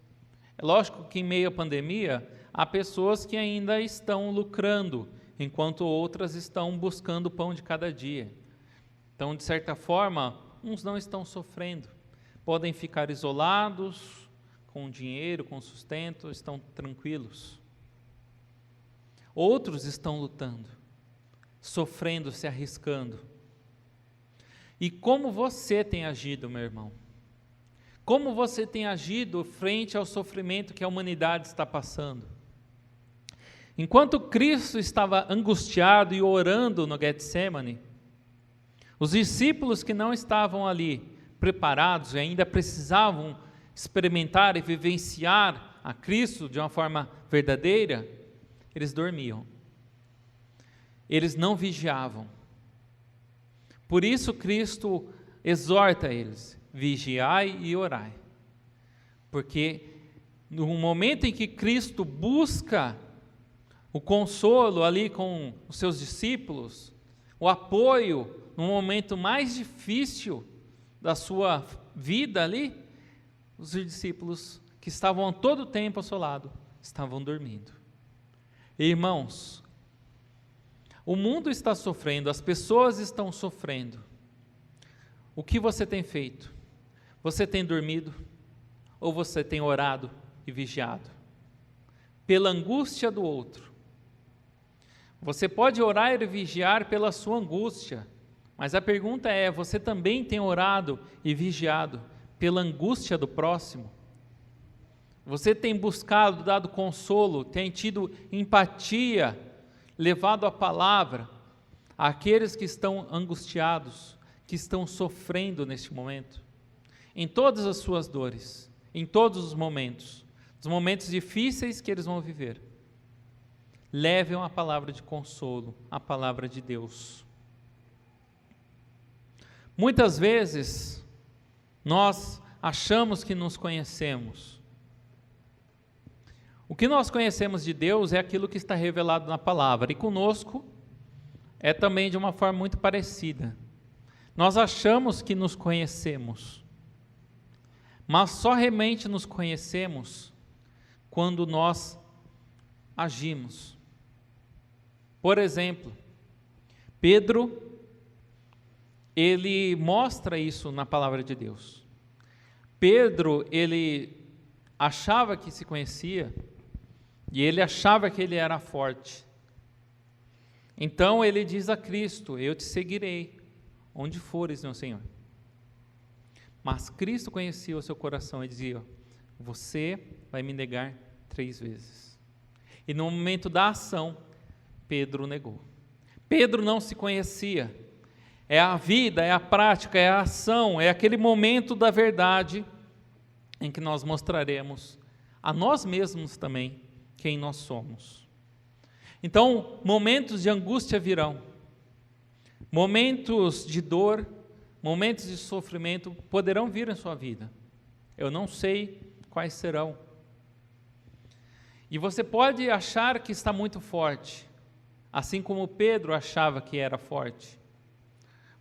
É lógico que em meio à pandemia, há pessoas que ainda estão lucrando, enquanto outras estão buscando o pão de cada dia. Então, de certa forma, uns não estão sofrendo. Podem ficar isolados, com dinheiro, com sustento, estão tranquilos. Outros estão lutando, sofrendo, se arriscando. E como você tem agido, meu irmão? Como você tem agido frente ao sofrimento que a humanidade está passando? Enquanto Cristo estava angustiado e orando no Getsemane, os discípulos que não estavam ali preparados e ainda precisavam experimentar e vivenciar a Cristo de uma forma verdadeira, eles dormiam. Eles não vigiavam. Por isso Cristo exorta eles, vigiai e orai. Porque no momento em que Cristo busca o consolo ali com os seus discípulos, o apoio no momento mais difícil da sua vida ali, os discípulos que estavam todo o tempo ao seu lado, estavam dormindo. Irmãos, o mundo está sofrendo, as pessoas estão sofrendo. O que você tem feito? Você tem dormido? Ou você tem orado e vigiado? Pela angústia do outro. Você pode orar e vigiar pela sua angústia, mas a pergunta é, você também tem orado e vigiado pela angústia do próximo? Você tem buscado, dado consolo, tem tido empatia, levado a palavra àqueles que estão angustiados, que estão sofrendo neste momento, em todas as suas dores, em todos os momentos difíceis que eles vão viver. Levem a palavra de consolo, a palavra de Deus. Muitas vezes, nós achamos que nos conhecemos. O que nós conhecemos de Deus é aquilo que está revelado na palavra, e conosco é também de uma forma muito parecida. Nós achamos que nos conhecemos, mas só realmente nos conhecemos quando nós agimos. Por exemplo, Pedro, ele mostra isso na palavra de Deus. Pedro, ele achava que se conhecia, e ele achava que ele era forte. Então ele diz a Cristo: eu te seguirei, onde fores, meu Senhor. Mas Cristo conhecia o seu coração e dizia: você vai me negar 3 vezes. E no momento da ação, Pedro negou. Pedro não se conhecia. É a vida, é a prática, é a ação, é aquele momento da verdade em que nós mostraremos a nós mesmos também quem nós somos. Então, momentos de angústia virão, momentos de dor, momentos de sofrimento poderão vir em sua vida. Eu não sei quais serão. E você pode achar que está muito forte, assim como Pedro achava que era forte.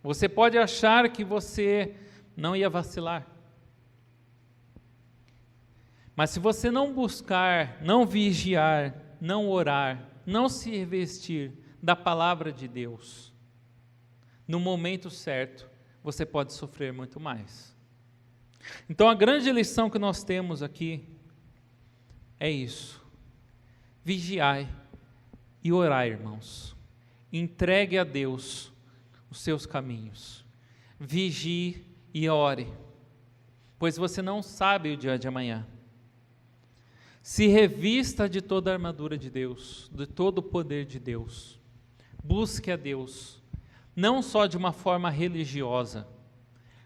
Você pode achar que você não ia vacilar. Mas se você não buscar, não vigiar, não orar, não se revestir da palavra de Deus, no momento certo, você pode sofrer muito mais. Então a grande lição que nós temos aqui é isso: vigiai e orai, irmãos. Entregue a Deus os seus caminhos. Vigie e ore, pois você não sabe o dia de amanhã. Se revista de toda a armadura de Deus, de todo o poder de Deus. Busque a Deus, não só de uma forma religiosa,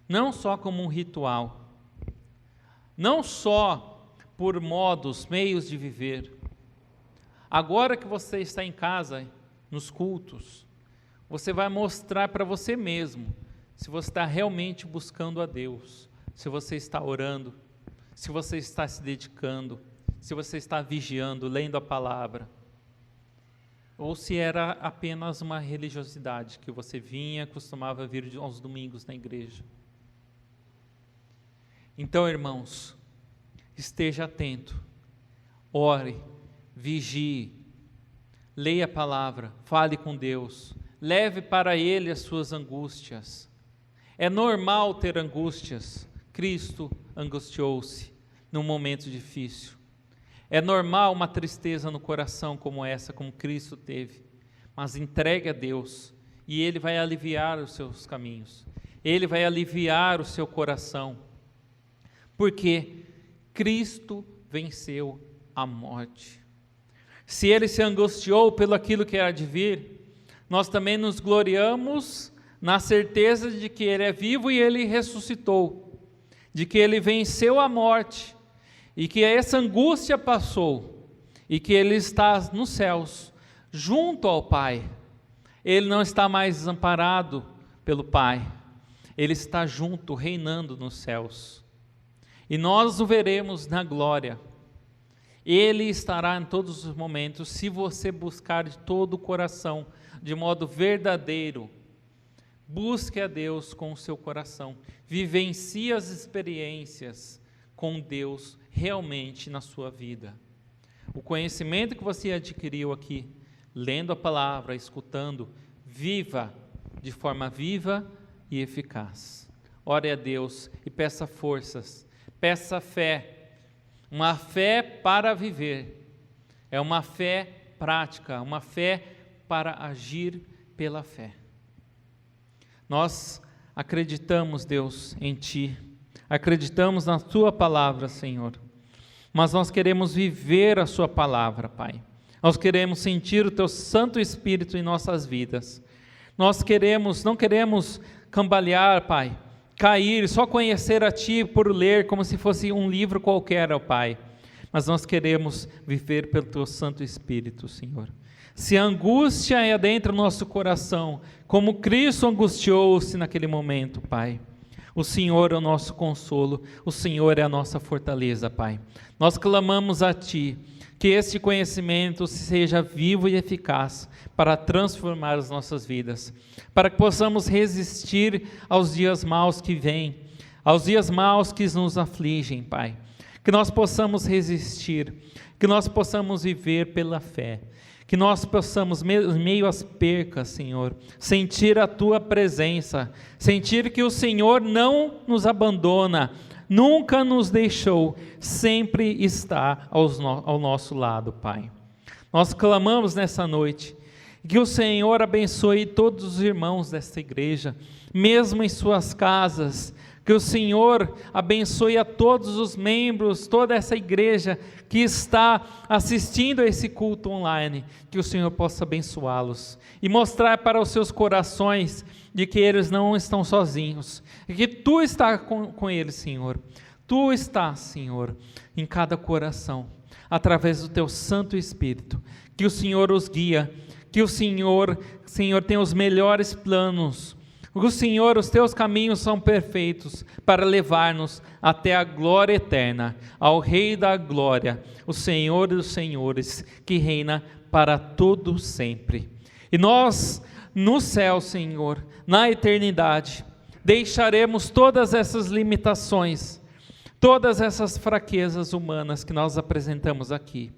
não só como um ritual, não só por modos, meios de viver. Agora que você está em casa, nos cultos, você vai mostrar para você mesmo se você está realmente buscando a Deus, se você está orando, se você está se dedicando, se você está vigiando, lendo a palavra, ou se era apenas uma religiosidade que você vinha, costumava vir aos domingos na igreja. Então, irmãos, esteja atento, ore, vigie, leia a palavra, fale com Deus, leve para Ele as suas angústias. É normal ter angústias. Cristo angustiou-se num momento difícil. É normal uma tristeza no coração como essa, como Cristo teve, mas entregue a Deus e Ele vai aliviar os seus caminhos, Ele vai aliviar o seu coração, porque Cristo venceu a morte. Se Ele se angustiou pelo aquilo que era de vir, nós também nos gloriamos na certeza de que Ele é vivo e Ele ressuscitou, de que Ele venceu a morte, e que essa angústia passou, e que Ele está nos céus, junto ao Pai. Ele não está mais desamparado pelo Pai, Ele está junto, reinando nos céus, e nós o veremos na glória. Ele estará em todos os momentos, se você buscar de todo o coração, de modo verdadeiro, Busque a Deus com o seu coração. Vivencie as experiências com Deus realmente na sua vida. O conhecimento que você adquiriu aqui, lendo a palavra, escutando, viva de forma viva e eficaz. Ore a Deus e peça forças, peça fé, uma fé para viver, é uma fé prática, uma fé para agir pela fé. Nós acreditamos, Deus, em Ti, acreditamos na Tua palavra, Senhor, mas nós queremos viver a Sua palavra, Pai. Nós queremos sentir o Teu Santo Espírito em nossas vidas. Nós não queremos cambalear, Pai, cair, só conhecer a Ti por ler como se fosse um livro qualquer, ó Pai. Mas nós queremos viver pelo Teu Santo Espírito, Senhor. Se a angústia é dentro do nosso coração, como Cristo angustiou-se naquele momento, Pai, o Senhor é o nosso consolo, o Senhor é a nossa fortaleza, Pai. Nós clamamos a Ti, que este conhecimento seja vivo e eficaz para transformar as nossas vidas, para que possamos resistir aos dias maus que vêm, aos dias maus que nos afligem, Pai. Que nós possamos resistir, que nós possamos viver pela fé, que nós possamos, em meio às percas, Senhor, sentir a Tua presença, sentir que o Senhor não nos abandona, nunca nos deixou, sempre está ao nosso lado, Pai. Nós clamamos nessa noite, que o Senhor abençoe todos os irmãos desta igreja, mesmo em suas casas, que o Senhor abençoe a todos os membros, toda essa igreja que está assistindo a esse culto online, que o Senhor possa abençoá-los e mostrar para os seus corações de que eles não estão sozinhos, e que Tu estás com eles, Senhor. Tu estás, Senhor, em cada coração, através do Teu Santo Espírito, que o Senhor os guia, que o Senhor tem os melhores planos. O Senhor, os Teus caminhos são perfeitos para levar-nos até a glória eterna, ao Rei da glória, o Senhor dos senhores, que reina para todo sempre. E nós, no céu, Senhor, na eternidade, deixaremos todas essas limitações, todas essas fraquezas humanas que nós apresentamos aqui.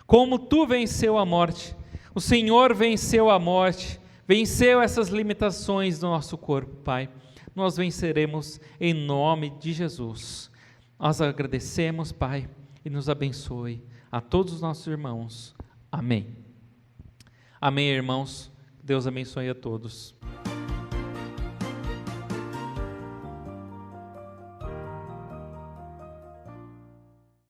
Como Tu venceu a morte, o Senhor venceu a morte, venceu essas limitações do nosso corpo, Pai. Nós venceremos em nome de Jesus. Nós agradecemos, Pai, e nos abençoe a todos os nossos irmãos. Amém. Amém, irmãos. Deus abençoe a todos.